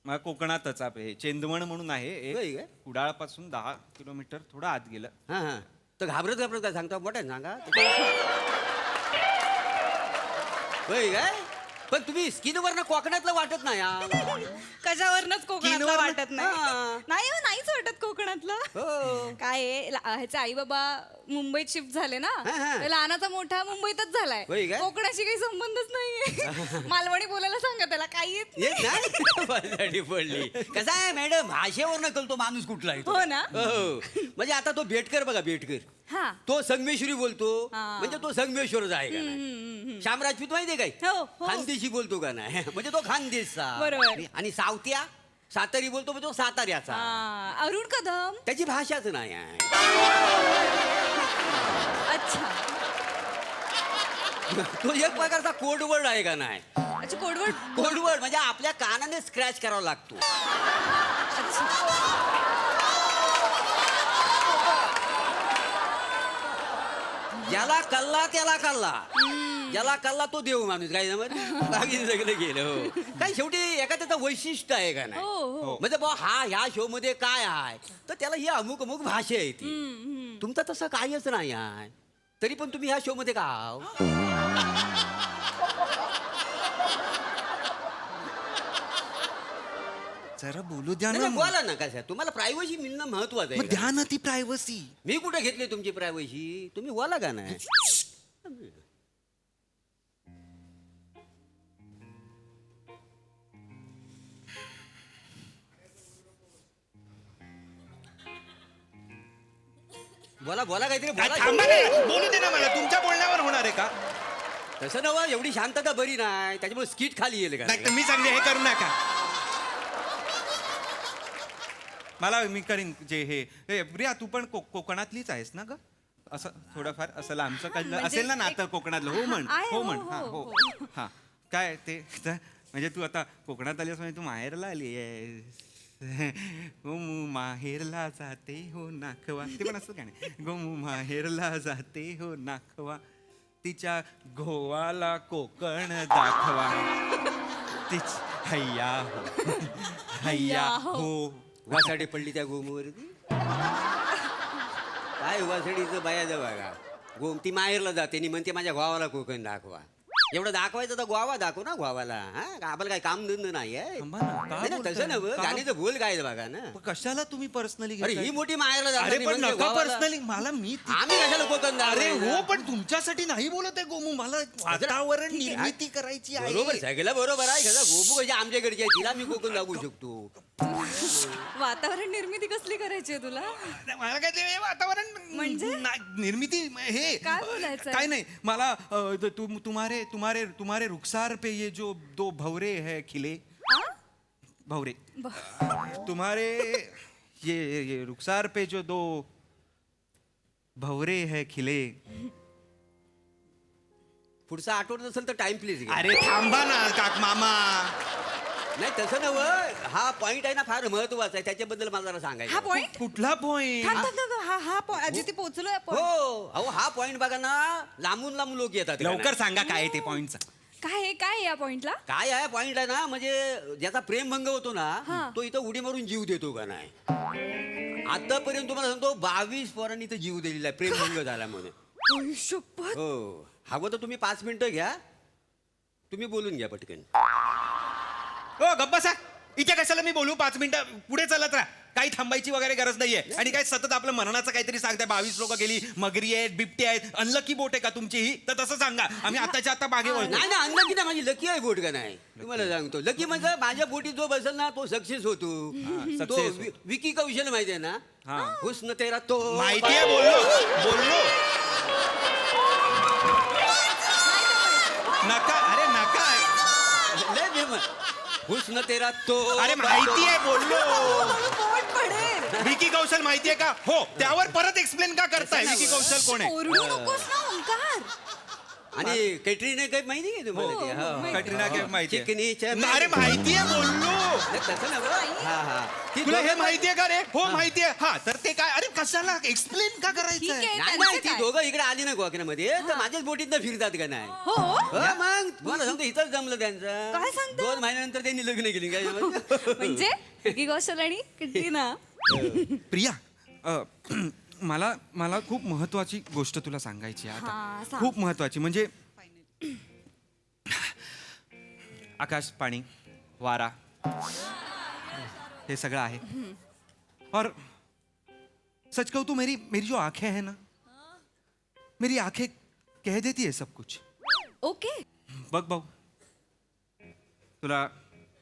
मला कोकणातच आहे, चेंदवण म्हणून आहे होय एक. काय? कुडाळपासून 10 किलोमीटर थोडं आत गेलं. हा हा, तर घाबरत काय सांगता? मोठ्या सांगा. होय काय? पण तुम्ही स्किनवरनं कोकणातलं वाटत नाही हा. कशावरनच कोकणातलं वाटत नाही. हा. नाही हो, नाहीच वाटत कोकणातलं. हो. काय आहे, ह्याचे आई बाबा मुंबईत शिफ्ट झाले ना, हा, हा. तर लहानाचा मोठा मुंबईतच झालाय. होय काय? कोकणाशी काही संबंधच नाहीये. मालवणी बोलायला सांगा त्याला, काही येत नाही. येत नाही पडली. कसा आहे मॅडम, भाषेवरनं कळतो माणूस कुठला आहे तो. हो ना? हो. म्हणजे आता तो बेटकर बघा, बेटकर हा. तो संगमेश्वरी बोलतो, हा. म्हणजे तो संगमेश्वरच आहे का नाही? श्याम राजपूत माहितीये काय? हो, हो. खानदेशी बोलतो का नाही? म्हणजे तो खानदेशचा. बरोबर. आणि सावत्या सातारी बोलतो, म्हणजे तो साताऱ्याचा. अरुण कदम. त्याची भाषाच नाही आहे. अच्छा तो एक प्रकारचा कोडवर्ड आहे का नाही? अच्छा, कोडवर्ड. कोडवर्ड म्हणजे आपल्या कानाने स्क्रॅच करावा लागतो. ज्याला कल्ला त्याला कल्ला, ज्याला कल्ला तो देव माणूस. काय बाकी सगळं गेलं. हो. काय शेवटी एका त्याचं वैशिष्ट्य आहे का नाही? म्हणजे बा हा ह्या शो मध्ये काय आहे, तर त्याला ही अमुक अमुक भाषा आहे ती. तुमचं तसं काहीच नाही आहे, तरी पण तुम्ही ह्या शो मध्ये का आहो? जरा बोलू द्या नाही, ना. नाही, बोला ना. कसं तुम्हाला प्रायव्हसी मिळणं महत्वाचं मग आहे. द्या ना ती प्रायव्हसी. मी कुठे घेतली तुमची प्रायव्हसी? तुम्ही बोला का नाही? बोला बोला काहीतरी बोला. थांबा ना, बोलू दे ना मला. तुमच्या बोलण्यावर होणार आहे का? तसं नव, एवढी शांतता बरी नाही, त्याच्यामुळे स्किट खाली येईल का? नाही तर मी सांगले हे करू नका. मला मी करीन जे हे प्रिया, तू पण कोकणातलीच आहेस ना ग? असं थोडंफार असं लांबचं काही असेल ना नातं कोकणातलं? हो म्हण, हो म्हण. हा हो हा. काय ते म्हणजे तू आता कोकणात आलीस म्हणजे तू माहेरला आली आहेस. गोमू माहेरला जाते हो नाखवा, ते पण असं काय नाही. गोमू माहेरला जाते हो नाखवा, तिच्या गोवाला कोकण दाखवा, तिच हैया हो हैया हो. वासाडी पडली त्या गोमूवरती. काय वासाडीचं बाया जवळ का गोम, ती माहेरला जाते आणि म्हणते माझ्या गावाला कोकण दाखवा. एवढं दाखवायचं तर गोवा दाखव ना गावाला. हा, आपल्याला काय काम धंद नाही आहे. थांबा ना, का नाही, नाही, बोलताय? तसं नव्हतं. का? गाणीचं बोल काय बघा ना. पण कशाला तुम्ही पर्सनली? अरे ही मोठी माहेरला जाते अरे आणि पण म्हणते नका गावाला. पर्सनली. मला आम्ही कशाला कोकण अरे दाखवायचं? हो, पण तुमच्यासाठी नाही बोलत आहे गोमू. मला वातावरण ठीक आहे. निर्मिती करायची आहे. बरोबर, सगळं बरोबर आहे. कसं गोपू कशी आमच्याकडची आहे, तिला मी कोकण दाखवू शकतो. वातावरण निर्मिती कसली करायची आहे तुला? मला काय ते वातावरण म्हणजे? निर्मिती हे काय बोलायचंय? काय नाही मला. तुम्हारे तुम्हारे तुम्हारे रुखसार पे ये जो दो भवरे है खिले, भवरे, तुम्हारे ये रुखसार पे जो दो भवरे है खिले. पुढचा आठवत असेल तर टाइम प्लीज. अरे थांबा ना काक मामा. नाही तसं नव हा पॉइंट आहे ना फार महत्वाचा आहे त्याच्याबद्दल मला जरा हा सांगायचं पॉइंट कुठला पॉइंट हा आजी ते पोहोचलोय आपण. हो अहो हा पॉइंट बघा ना लांबून लांबून लोक येतात लवकर सांगा काय आहे ते पॉइंटचा. काय आहे या पॉइंटला? काय आहे पॉइंट आहे ना म्हणजे ज्याचा प्रेमभंग होतो ना तो इथं उडी मारून जीव देतो का नाही आतापर्यंत तुम्हाला सांगतो 22 पोरांनी इथं जीव दिलेला आहे प्रेमभंग झाला म्हणून. शपथ. हो हवं तर तुम्ही 5 मिनिटं घ्या तुम्ही बोलून घ्या पटकन. हो गप्पा सा इथे कशाला मी बोलू 5 मिनिटं पुढे चालत राहा काही थांबायची वगैरे गरज नाहीये आणि काय सतत आपलं मरणाचं काहीतरी सांगताय 22 लोक गेली मगरी आहेत बिबटे आहेत अनलकी बोट आहे का तुमची ही तर तसं सांगा आम्ही आताच्या आता मागे वळतो. नाही ना अनलकी ना माझी लकी आहे बोट का नाही तुम्हाला सांगतो लकी म्हणजे माझ्या बोटीत जो बसेल ना तो सक्सेस होतो तो success. विकी कौशल माहिती आहे ना हुस्न तेरा तो माहितीये बोललो नका अरे नका लय फेमस हुस्न तेरा तो अरे माहितीये बोललो पोट पडेल. विकी कौशल माहितीये का हो त्यावर परत एक्सप्लेन का करताय विकी कौशल कोण आहे ओरडू नकोस ना ओंकार. आणि कॅटरीना काही माहिती आहे तुम्हाला ते? हा. कटरीना कैफ माहितीये चिकनीच्या अरे माहितीये बोललो नाही, तसं ना ती तुला हे दोघं- माहितीये का रे हो माहितीये हा तर ते काय अरे कशाला एक्सप्लेन का ठीक करायचं आहे नाही त्यांचं नाही ती काय? दोघं इकडे आली ना गोवाकीमध्ये तर माझ्याच बोटीत फिरतात का नाही हो मग तुम्हाला सांगतो इथंच जमलं त्यांचं काय सांगता? 2 महिन्यानंतर त्यांनी लग्न केली काय म्हणजे विकी कौशल आणि कटरीना. प्रिया मला खूप महत्वाची गोष्ट तुला सांगायची आहे हा, आता सांग. खूप महत्वाची म्हणजे आकाश पाणी वारा हे सगळं आहे और सच कहूं तो मेरी जो आंखें हैं ना मेरी आंखें कह देती है सब कुछ. ओके. बघ भाऊ तुला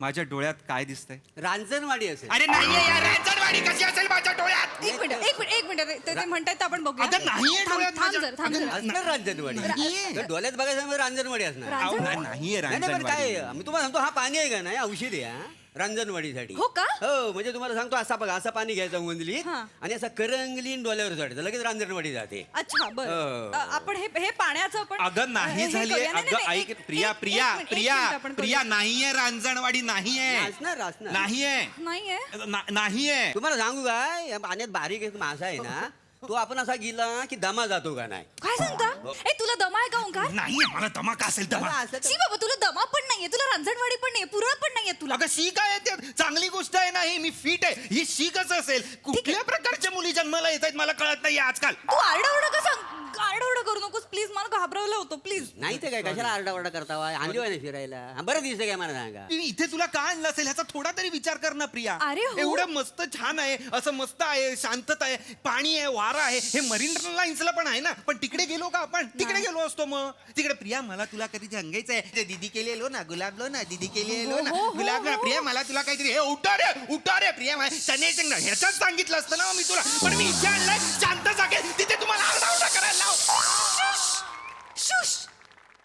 माझ्या डोळ्यात काय दिसतंय? रांजणवाडी असेल अरे नाहीये यार रांजणवाडी कशी असेल माझ्या डोळ्यात? एक मिनिट ते म्हणतायत ते आपण बघूया. अगं नाहीये डोळ्यात थांब माझ्या. जरा. असणार रांजणवाडी तर डोळ्यात बघायचं म्हणजे रांजणवाडी असणार अहो, नाहीये नाही नाही, पण रांजणवाडी. काय मी तुम्हाला सांगतो हा पाणी आहे का नाही औषध आहे हा रांजणवाडीसाठी हो का? हो म्हणजे तुम्हाला सांगतो असा बघा असं पाणी घ्यायचं वंदलीत हा. आणि असं करंगलीन डोल्यावर चढतं लगेच रांजणवाडी जाते अच्छा बर हो. आपण हे पाण्याचं आपण अगं नाही हे झालीये करूया. नाही, अगं नाही, ऐक एक- प्रिया एक- प्रिया एक मिनिट, प्रिया एक मिनिट आपण प्रिया करूया. नाहीये रांजणवाडी नाहीये असणार असणार नाहीये नाहीये. नाहीये तुम्हाला सांगू काय या पाण्यात बारीक एक मासा आहे ना तो आपण असा गेला की दमा जातो का नाही काय सांगता ए तुला दमा आहे का ओंकार? नाहीये मला दमा का असेल दमा असं तर- शी बाबा तुला दमा पण नाहीये तुला रांजणवाडी पण नाहीये पुरळ पण नाहीये तुला. अगं शी काय आहे ते चांगली गोष्ट आहे ना ही मी फिट आहे ही शी कसं असेल कुठल्या प्रकारच्या मुली जन्माला येत आहेत मला कळत नाही आजकाल. तू आरडाओरडा का सांग आरडाओरडा करू नकोस प्लीज मला घाबरवलं होतं प्लीज. नाही तर काय कशाला आरडाओरडा करता वा आणली ना फिरायला हा, बरं दिसतं काय मला सांगा मी इथे तुला का आणलं असेल ह्याचा थोडा तरी विचार कर ना प्रिया. अरे हो. एवढं मस्त छान आहे असं मस्त आहे शांतता आहे पाणी आहे वारा आहे हे मरीन लाईन्सला पण आहे ना पण तिकडे गेलो का आपण तिकडे गेलो असतो मग तिकडे प्रिया मला तुला कधी सांगायचं आहे ते दीदी केलेलो ना गुलाब लो ना दीदी केलेलो ना हो, हो, गुलाब ना हो, प्रिया मला तुला काहीतरी हे उठा रे प्रिया त्याने ह्याच्याच सांगितलं असतं ना मी तुला पण मी इथे आणलंय शांत जागेल तिथे तुम्हाला आरडाओरडा करायला लाव. शुश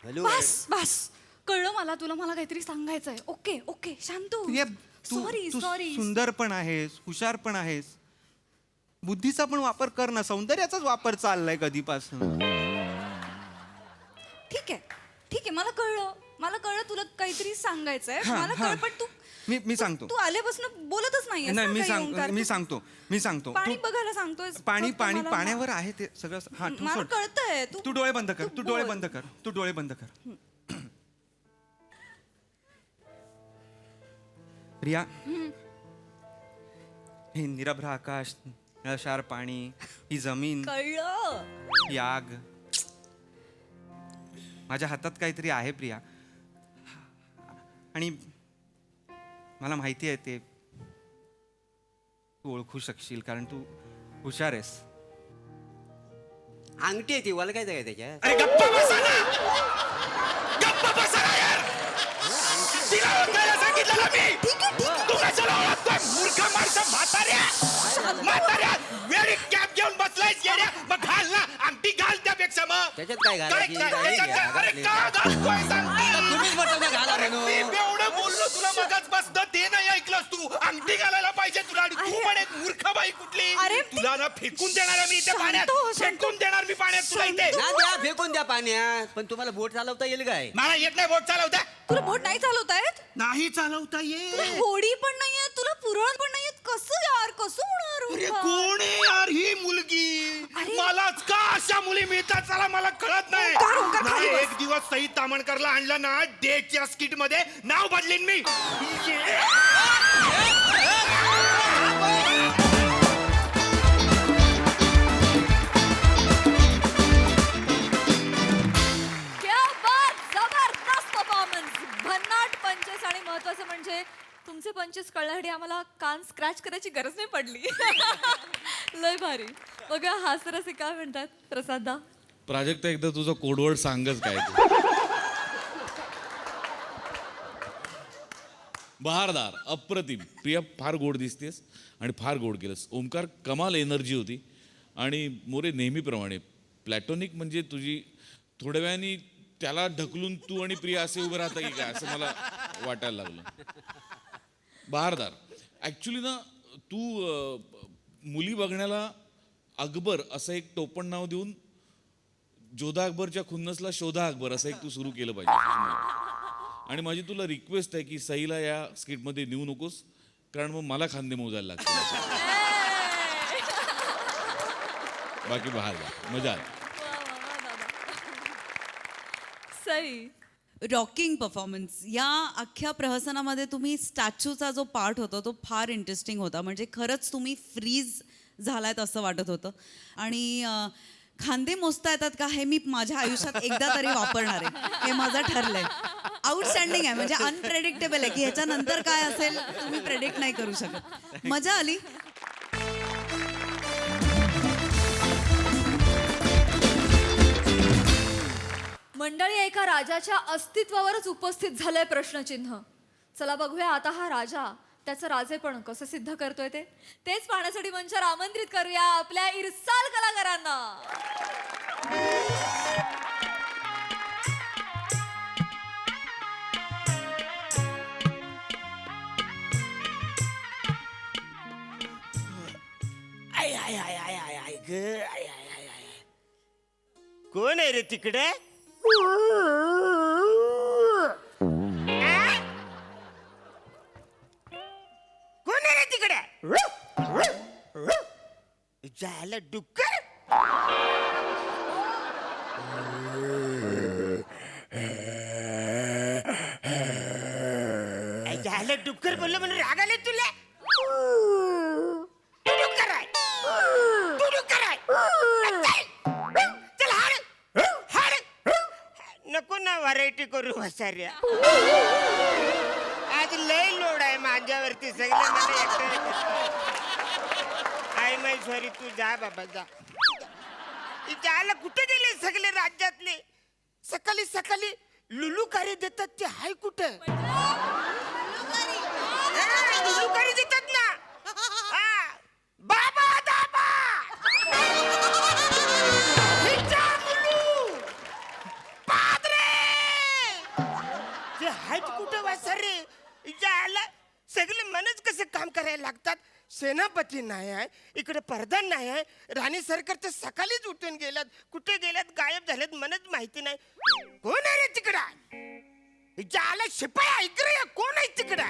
हॅलो बस कळलं मला काहीतरी सांगायचंय. ओके ओके शांत हो. प्रिया तू सॉरी तू सॉरी सुंदर पण आहेस हुशार पण आहेस बुद्धीचा पण वापर कर ना सौंदर्याचाच वापर चाललाय कधीपासून. ठीक आहे मला कळलं तुला काहीतरी सांगायचंय हा, मला हा. कळ पण तू मी सांगतो तू आल्यापासून बोलतच नाहीयेस नाही ना मी काही सांग ओंकार. मी तू सांगतो मी सांगतो पाणी तू बघायला सांगतोय पाणी पाण्यावर आहे ते सगळं हा तू मला सोड कळतंय तू डोळे बंद कर तू तू डोळे बोल. बंद कर तू डोळे बंद कर प्रिया हे निरभ्र आकाश निळशार पाणी ही जमीन कळलं ही आग माझ्या हातात काहीतरी आहे प्रिया आणि मला माहिती आहे ते तू ओळखू शकशील कारण तू हुशार आहेस. अंगठी आहे ती मला काय काय त्याच्यात अरे गप्पा बसा ना गप्पा बसा ना यार तिला ओळखायला सांगितलं ना मी तू कशाला ओळखतोय मूर्ख माणसं म्हाताऱ्या वेळी कॅप घेऊन बसलायस येड्या मग घाल ना अंगठी घाल त्यापेक्षा मग त्याच्यात काय घालायची? अरे का घालतोय सांगते तुम्हीच म्हटलं ना घाला म्हणून. मी एवढं बोललो तुला मगाच बसतं ते नाही ऐकलंस तू अंगठी घालायला पाहिजे तुला आणि तू पण एक मूर्ख बाई बाई कुठली अरे, तुला ना फेकून देणार आहे मी इथे शांत पाण्यात हो, शांत. फेकून देणार मी पाण्यात तुला इथे ना द्या फेकून द्या पाण्यात. पण तुम्हाला बोट चालवता येईल काय? मला येत नाही बोट चालवता तुला बोट नाही चालवता येत नाही चालवता तुला ये होडी पण नाहीये तुला पुरळ पण नाहीये कसं यार कसं होणार अरे ओंकार? कोण आहे यार ही मुलगी अरे. मलाच का अशा मुली मिळतात चला मला कळत नाही ओंकार, ओंकार, खाली नाही, बस. एक दिवस सई तामणकरला आणलं ना डेटच्या स्किट मध्ये नाव बदलीन मी क्या बात! जबरदस्त परफॉर्मन्स, भन्नाट पंचेस आणि महत्वाचं म्हणजे तुमचे पंचेस कळण्यासाठी आम्हाला कान स्क्रॅच करायची गरज नाही पडली. लय भारी. बघा हास्यरसिक काय म्हणतात प्रसादा. प्राजक्ता एकदा तुझा कोडवर्ड सांगच काय ते. बहारदार, अप्रतिम. प्रिया फार गोड दिसतेस आणि फार गोड केलंस. ओमकार कमाल एनर्जी होती आणि मोरे नेहमीप्रमाणे प्लॅटॉनिक म्हणजे तुझी थोड्या वेळाने त्याला ढकलून तू आणि प्रिया असे उभे राहता की काय असं मला वाटायला लागलं. बहारदार, ॲक्च्युली ना तू मुली बघण्याला अकबर असं एक टोपण नाव देऊन जोधा अकबरच्या खुन्नसला शोधा अकबर असं एक तू सुरू केलं पाहिजे. आणि माझी तुला रिक्वेस्ट आहे की सईला या स्किटमध्ये नेऊ नकोस कारण मग मला खांदे मोजायला लागतील. बाकी बहारदार, मजा आली. सई. Rocking performance. या अख्ख्या प्रहसनामध्ये तुम्ही स्टॅच्यूचा जो पार्ट होता तो फार इंटरेस्टिंग होता. म्हणजे खरंच तुम्ही फ्रीज झालायत असं वाटत होतं. आणि खांदे मोजता येतात का हे मी माझ्या आयुष्यात एकदा तरी वापरणार आहे हे माझं ठरलंय. आउटस्टँडिंग आहे म्हणजे अनप्रेडिक्टेबल आहे की ह्याच्यानंतर काय असेल तुम्ही प्रेडिक्ट नाही करू शकत. मजा आली. मंडळी, एका राजाच्या अस्तित्वावरच उपस्थित झालंय प्रश्नचिन्ह. चला बघूया आता हा राजा त्याचं राजेपण कसं सिद्ध करतोय तेच पाहण्यासाठी मंचावर आमंत्रित करूया आपल्या इरसाल कलाकारांना. कोण आहे रे तिकडे? कोण आहे रे तिकडे? जायला डुक्कर जायला डुक्कर बोललो म्हणून राग आले तुला? तू डुक्कर आहे, तू डुक्कर आहे. चल हाड हाड. नको ना व्हरायटी करू वसाऱ्या. आज लय लोड आहे माझ्यावरती सगळे मला एकटं. आय माय सॉरी तू जा बाबा जा. जायला कुठे गेले सगळे राज्यातले? सकाळी सकाळी लुलुकारी देतात ते हाय कुठं? लुलुकारी देतात ना. हा. बाबा दाबा हिचा मुलू पादरे ते हाय कुठं वासरे? जायला सगळे मनच कसं काम करायला लागतात. सेनापती नाही आहे इकडे, प्रधान नाही आहे, राणी सरकार तर सकाळीच उठून गेल्यात. कुठे गेल्यात गायब झाल्यात मनच माहिती नाही. कोण आहे रे तिकडं? जायला शिपाई ऐक रे, कोण आहे तिकडं?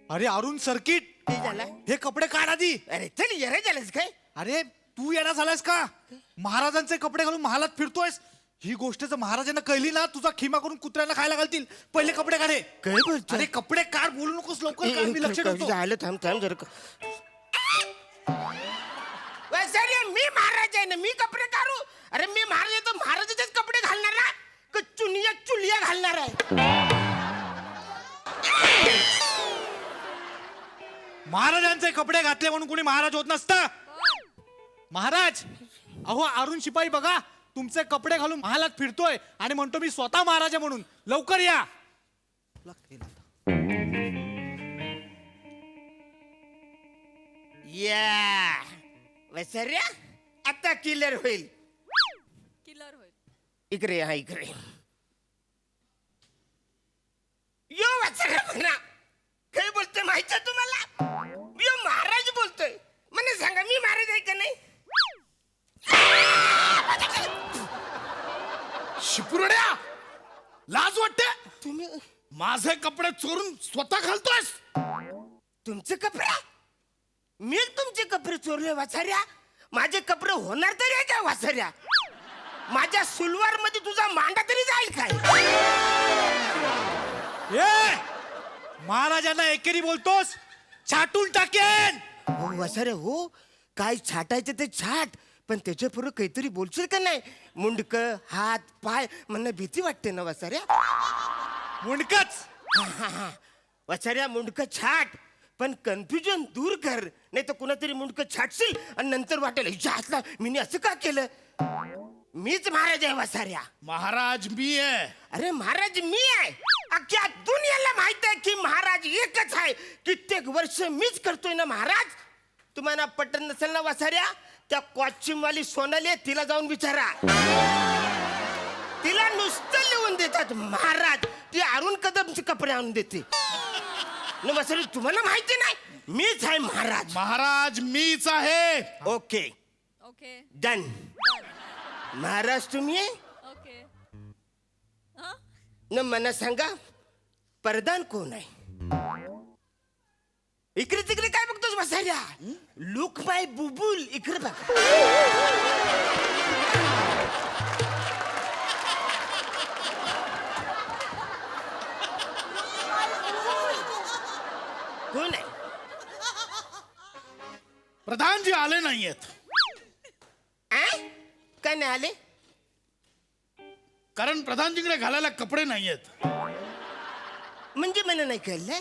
अरे अरुण सर्किट, ते झालं. हे कपडे काढ आधी. अरे चल येरे झालंस काय? अरे तू येणार झालायस का? महाराजांचे कपडे घालून महालात फिरतोयस. ही गोष्ट जर महाराजांना कळली ना तुझा खिमा करून कुत्र्याला खायला घालतील. पहिले कपडे काढे. काय बोलतो? अरे कपडे काढ, बोलू नकोस लवकर काढ, मी लक्ष ठेवतो. झालं थांब थांब जर मी महाराज आहे ना, मी कपडे काढू? अरे मी महाराज आहे तर महाराजाचेच कपडे घालणार ना का चुनिया चुलिया घालणार आहे? महाराजांचे कपडे घातले म्हणून कोणी महाराज होत नसतं. महाराज, अहो अरुण शिपाई बघा, तुमचे कपडे घालून महालात फिरतोय आणि म्हणतो मी स्वतः महाराज आहे म्हणून. लवकर या. या वसर्या आता किलर होईल. किलर होईल. इकडे हा इकडे. वाचायला म्हणा काय बोलतोय माहिती आहे तुम्हाला? मी महाराज बोलतोय. मला सांगा मी महाराज आहे का नाही? शिपुरड्या लाज वाटते? तुम्ही माझे कपडे चोरून स्वतः घालतोयस? तुमचे कपडे? मी तुमचे कपडे चोरले वाचाऱ्या? माझे कपडे होणार तरी आहे का वाचाऱ्या? माझ्या सुलवार मध्ये तुझा मांडा तरी जाईल काय? ए महाराजांना एकेरी बोलतोस, छाटून टाकेन. हो वाचाऱ्या हो, काय छाटायचं ते छाट, पण त्याच्या पुढे काहीतरी बोलशील का नाही? मुंडक हात पाय म्हणणं भीती वाटते ना वाचाऱ्या? मुंडकच. वाचाऱ्या मुंडक छाट, पण कन्फ्युजन दूर कर, नाही तर कुणातरी मुंडक छाटशील आणि नंतर वाटेल हिच्या हातला मी असं का केलं? मीच महाराज आहे वासाऱ्या. महाराज मी आहे. अरे महाराज मी आहे. अख्ख्या दुनियाला माहित आहे की महाराज एकच आहे. कित्येक वर्ष मीच करतोय ना महाराज. तुम्हाला पटत नसेल ना वासाऱ्या, त्या कॉस्च्युमवाली सोनाली आहे, तिला जाऊन विचारा. तिला नुसतं लिहून देतात महाराज, ती अरुण कदमचे कपडे आणून देते. वासारी तुम्हाला माहिती नाही, मीच आहे महाराज. महाराज मीच आहे. Okay okay done. महाराज तुम्ही आहे ओके न मला सांगा प्रधान कोण आहे? इकडे तिकडे काय बघतोस बसायला? लुक बाय बुबुल इकडे बघ. कोण आहे? प्रधानजी आले नाहीयेत. काय नाही आले? कारण प्रधानजीकडे घालायला कपडे नाहीयेत. म्हणजे मला नाही कळलं.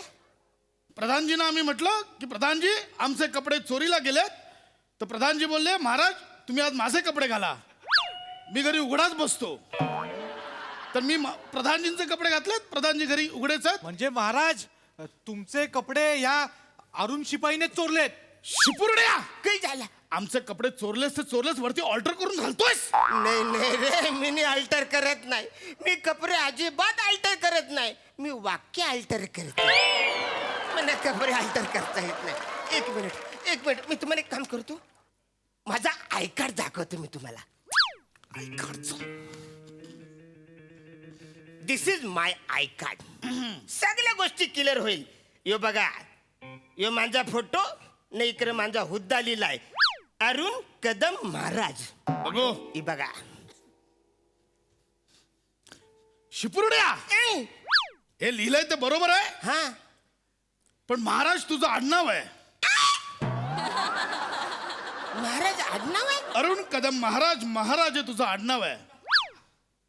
प्रधानजींना आम्ही म्हटलं की प्रधानजी आमचे कपडे चोरीला गेलेत. तर प्रधानजी बोलले महाराज तुम्ही आज माझे कपडे घाला, मी घरी उघडाच बसतो. तर मी प्रधानजींचे कपडे घातलेत, प्रधानजी घरी उघडेच आहेत. म्हणजे महाराज तुमचे कपडे या अरुण शिपाईने चोरलेत. शिपुरड्या काही झालं? आमचे कपडे चोरलेस ते चोरलेस, वरती ऑल्टर करून घालतोयस. नाही नाही रे, मी अल्टर करत नाही. मी कपडे अजिबात अल्टर करत नाही. मी वाक्य अल्टर करतो. मला कपडे अल्टर करता येत नाही. एक मिनिट मी तुम्हाला एक काम करतो. माझा आय कार्ड दाखवतो मी तुम्हाला. I card. This is my I card. सगळ्या गोष्टी क्लिअर होईल. यो बघा, यो माझा फोटो नाही, इकडे माझा हुद्दा लिहिलाय अरुण कदम महाराज. बघू ही बघा. शिपुरड्या हे लिहिलंय ते बरोबर आहे, हा पण महाराज तुझं आडनाव आहे. महाराज आडनाव आहे? अरुण कदम महाराज. महाराज हे तुझं आडनाव आहे.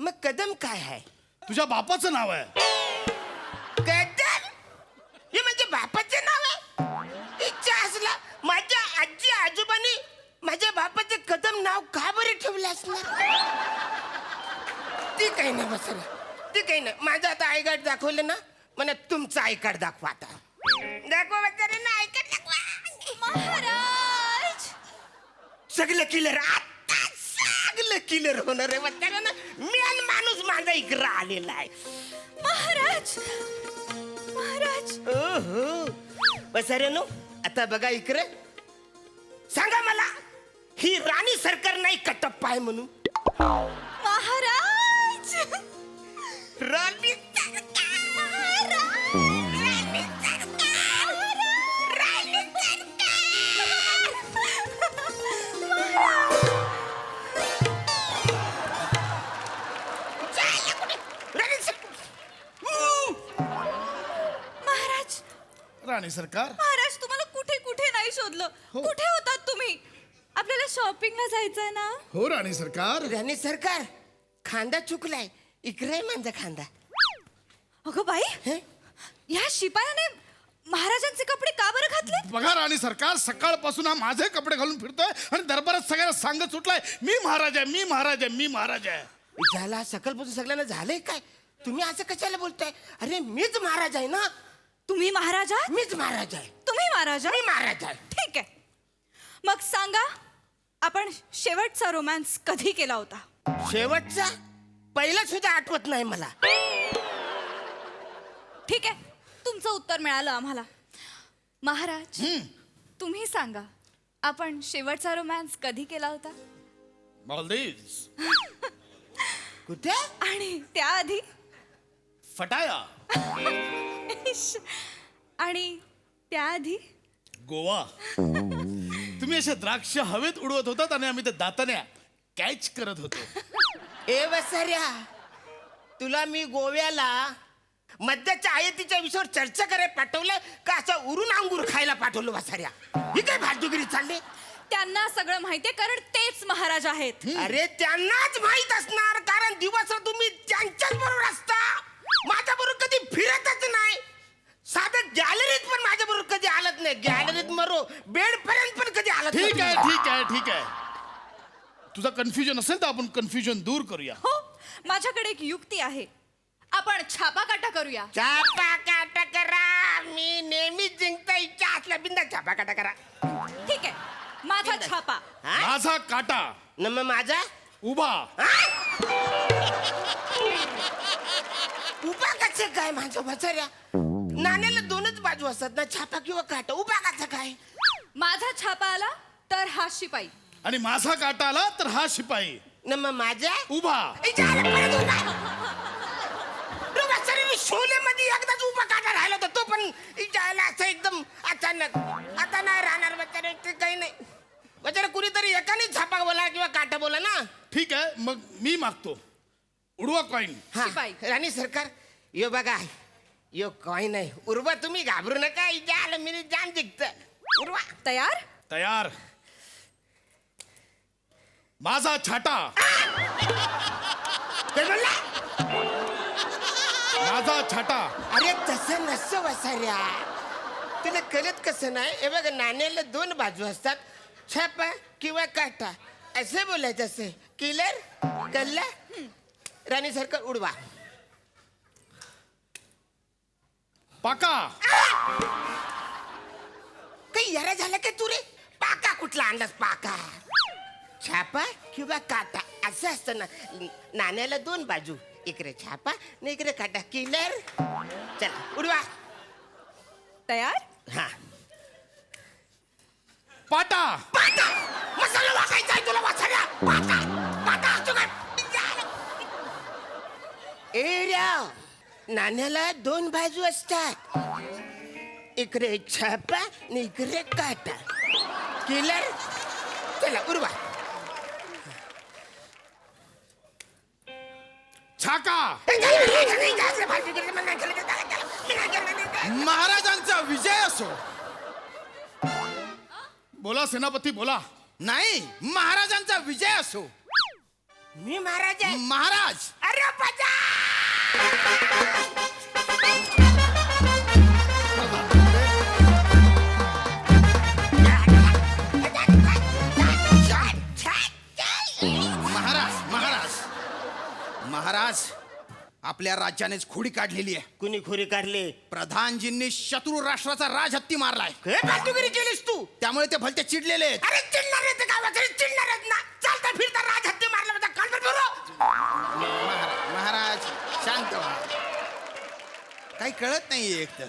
मग कदम काय आहे? तुझ्या बापाचं नाव आहे. कदम हे म्हणजे बापाचे नाव आहे? इच्छा असला माझ्या आजी आजोबांनी माझ्या बापाचे कदम नाव का बरे ठेवलं असणार? ती काही नाही बसला, ती काही नाही. माझं आता आय कार्ड दाखवलं ना, मला तुमचं आय कार्ड दाखवा. आता दाखवा बचारे ना, आय कार्ड दाखवा. महाराज सगळं किलर आता सगळं किलर होणार आहे बचारे ना. मेन माणूस माझा इकडं आलेला आहे. महाराज महाराज ओहो बसारे नो, आता बघा इकडे. सांगा मला, ही राणी सरकार नाही कटप्पा आहे म्हणून? महाराज राणी सरकार, राणी सरकार, राणी महाराज राणी सरकार. महाराज तुम्हाला कुठे कुठे नाही शोधलं. कुठे होतात तुम्ही? आपल्याला शॉपिंगला जायचंय ना. हो राणी सरकार. राणी सरकार, खांदा चुकलाय. इकडे माझा खांदा. अगं बाई, या शिपायाने महाराजांचे कपडे का बरं घातले? बघा राणी सरकार, सकाळपासून हा माझे कपडे घालून फिरतोय आणि दरबारात सगळ्यांना सांगत सुटलाय मी महाराज आहे, मी महाराज आहे, मी महाराज आहे. झाला सकाळपासून सगळ्यांना झालंय काय? तुम्ही असं कशाला बोलताय? अरे मीच महाराज आहे ना. तुम्ही महाराज आहात? मीच महाराज आहे. तुम्ही महाराज आहात? मी महाराज आहे. ठीक आहे. मग सांगा, आपण शेवटचा रोमॅन्स कधी केला होता? शेवटचा? पहिला सुद्धा आठवत नाही मला. ठीक आहे, तुमचं उत्तर मिळालं आम्हाला. महाराज तुम्ही सांगा, आपण शेवटचा रोमॅन्स कधी केला होता? मालदीव्स. कुठे? आणि त्याआधी? फटाया. आणि त्याआधी? गोवा. तुम्ही असे द्राक्ष हवेत उडवत होतात आणि आम्ही ते दाताने कॅच करत होतो. ए वसाऱ्या, तुला मी गोव्याला मद्याच्या आयातीच्या विषयावर चर्चा करायला पाठवलं का असं उरून अंगूर खायला पाठवलं वसाऱ्या? ही काय फालतूगिरी चालली? त्यांना सगळं माहितीये कारण तेच महाराज आहेत. अरे त्यांनाच माहित असणार, कारण दिवस तुम्ही त्यांच्याच बरोबर असता. माझ्या बरोबर कधी फिरतच नाही. साधं गॅलरीत पण माझ्या बरोबर कधी आलत नाही. गॅलरीत मरो बेड पर्यंत पण कधी आलत ठीक आहे ठीक आहे ठीक आहे. तुझा कन्फ्युजन असेल तर आपण कन्फ्युजन दूर करूया. हो, माझ्याकडे एक युक्ती आहे. आपण छापा काटा करूया. छापा काटा करा. मी नेहमीच जिंकता इच्छा असल्या बिंदा छापा काटा करा. ठीक आहे, माझा छापा. माझा काटा. न मग माझा उभा. उभा कसं काय माझं वसाऱ्या? नाण्याला दोनच बाजू असतात ना, छापा किंवा काटा. उभा कसं काय? माझा छापा आला तर हा शिपाई. आणि माझा काटा आला तर हा शिपाई. न मग माझा उभा. शोले मध्ये एकदाच उभा काटा राहिला होता, तो पण जायला असं एकदम अचानक. आता नाही राहणार बचारे, ते काही नाही बचारे. कुणीतरी एकाने छापा बोला किंवा काटा बोला ना. ठीक आहे, मग मी मागतो उडवा कॉइन. शिपाई. राणी सरकार, यो बघा, यो कॉइन आहे. उर्वा, तुम्ही घाबरू नका. जाल मी जाम जिंकत. उर्वा. तयार? तयार. माझा छाटा. काय म्हणला? माझा छाटा. अरे तसं नसतं वसाऱ्या, तुला कळत कसं नाही? हे बघ, नाण्याला दोन बाजू असतात, छापा किंवा काटा असे बोलायचं असते. किलर कल्ला. राणी सरकार उडवा. पाका. काही यारा झाला काय तू रे? पाका कुठला आणलास? पाका छापा किंवा काटा असं असतं ना. नाण्याला दोन बाजू, इकडे छापा आणि इकडे काटा. किलर. चला उडवा. तयार? हा. पाटा. पाटा. मसाला वाकायचा आहे तुला वाचायला. पाटा. पाटा असतो काय? एर्या, नाण्याला दोन बाजू असतात, इकडे छापा आणि इकडे काटा. किलर. चला उडवा. छाका. महाराजांचा विजय असो. बोला सेनापती बोला. नाही, महाराजांचा विजय असो. मी महाराज आहे. महाराज. अरे बजा. महाराज महाराज महाराज, आपल्या राज्यानेच खोडी काढलेली आहे. कुणी खोरी काढली? प्रधानजींनी शत्रू राष्ट्राचा राजहत्ती मारलाय. हे फालतूगिरी केलीस तू. त्यामुळे ते भलते चिडलेले आहेत. अरे चिडणार आहेत का? वाचरी चिडणार आहेत ना. चालता फिरता राज हत्ती मारला होता. काल महाराज शांत व्हा. काही कळत नाहीये. एक तर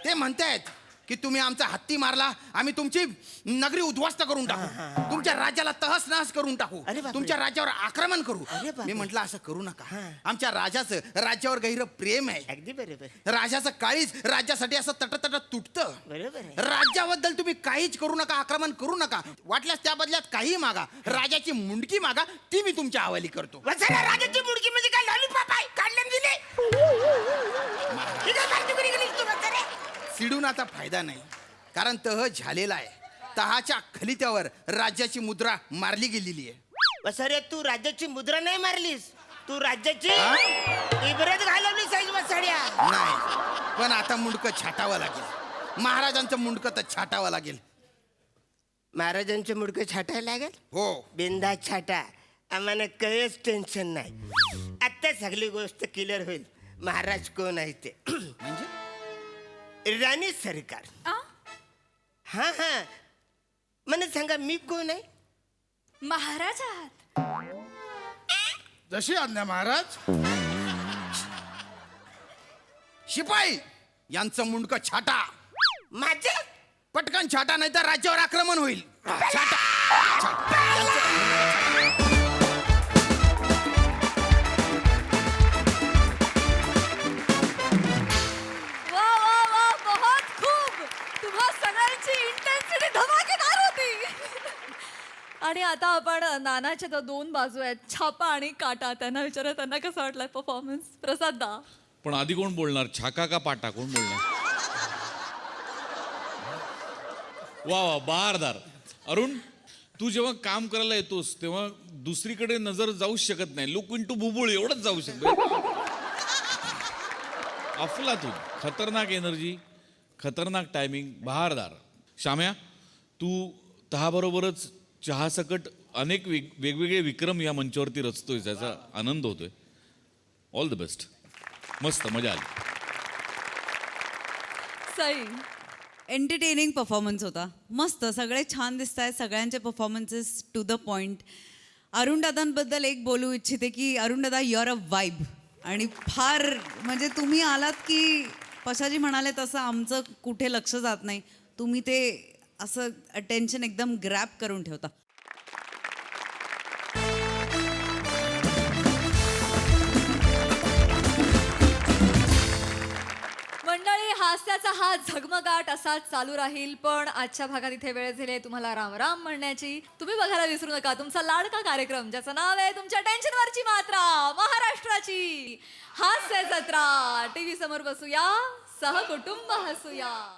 ते म्हणतायत की तुम्ही आमचा हत्ती मारला, आम्ही तुमची नगरी उद्ध्वस्त करून टाकू, तुमच्या राज्याला तहस नहस करून टाकू, अरे बापरे. तुमच्या राज्यावर आक्रमण करू. अरे बापरे. मी म्हंटल असं करू नका. आमच्या राजाचं राज्यावर गहिरं प्रेम आहे. अगदी बरोबर. राजाचं काळीज राज्यासाठी असं तटतट तुटतं. बरोबर आहे. राज्याबद्दल तुम्ही काहीच करू नका, आक्रमण करू नका. वाटल्यास त्या बदल्यात काही मागा, राजाची मुंडकी मागा, ती मी तुमच्या हवाली करतो. वसाऱ्या, राजाची मुडकी म्हणजे काय लॉलीपॉप आहे? काढल्यान दिले. ही काय फालतूगिरी केलीस तू वसाऱ्या? चिडून आता फायदा नाही, कारण तह झालेला आहे. तहाच्या खलित्यावर राज्याची मुद्रा मारली गेलेली आहे. वसाऱ्या, तू राज्याची मुद्रा नाही मारलीस, तू राज्याची इबरत घालवलीस आहे वसाड्या. नाही, पण आता मुंडकं छाटावं लागेल. महाराजांचं मुंडकं तर छाटावं लागेल. महाराजांचे मुडके छाटायला लागेल? हो. बिंदा छाटा, आम्हाला काहीच टेन्शन नाही. आता सगळी गोष्ट क्लिअर होईल. महाराज कोण आहे ते. म्हणजे राणी सरकार. हा हा, मला सांगा मी कोण आहे? महाराज आहात. जशी आज्ञा महाराज. शिपाई, यांचं मुंडकं छाटा. माझे पटकन छाटा, नाही तर राज्यावर आक्रमण होईल. छाटा. वा वा वा बहुत खूप. तुम्हा सगळ्यांची इंटेन्सिटी धमाकेदार होती. आणि आता आपण नानाच्या तर दोन बाजू आहेत, छापा आणि काटा. त्यांना विचारा त्यांना कसं वाटलं परफॉर्मन्स. प्रसाद दा. पण आधी कोण बोलणार, छाका का पाटा, कोण बोलणार? वा वा, बहारदार. अरुण, तू जेव्हा काम करायला येतोस तेव्हा दुसरीकडे नजर जाऊच शकत नाही. लुक इन टू बुबुळ एवढंच जाऊ शकतो. अफलातून, खतरनाक एनर्जी, खतरनाक टायमिंग, बहारदार. श्याम्या, तू तहाबरोबरच चहासकट अनेक वेगवेगळे विक्रम या मंचावरती रचतोय, त्याचा आनंद होतोय. All the best. मस्त, मजा आली. सई. एंटरटेनिंग परफॉर्मन्स होता. मस्त, सगळे छान दिसत आहेत. सगळ्यांचे performances to the point. Arun दादांबद्दल एक बोलू इच्छिते की अरुण दादा, युअर अ वाईब. आणि फार म्हणजे तुम्ही आलात की पशाजी म्हणाले तसं आमचं कुठे लक्ष जात नाही. तुम्ही ते असं अटेन्शन एकदम ग्रॅब करून ठेवता. मंडळी, हास्याचा हा झगमगाट असाच चालू राहील. पण आजच्या भागात इथे वेळ झाली आहे तुम्हाला राम राम म्हणण्याची. तुम्ही बघायला विसरू नका तुमचा लाडका कार्यक्रम, ज्याचं नाव आहे तुमच्या टेन्शनवरची मात्रा, महाराष्ट्राची हास्य जत्रा. टीव्ही समोर बसूया, सहकुटुंब हसूया.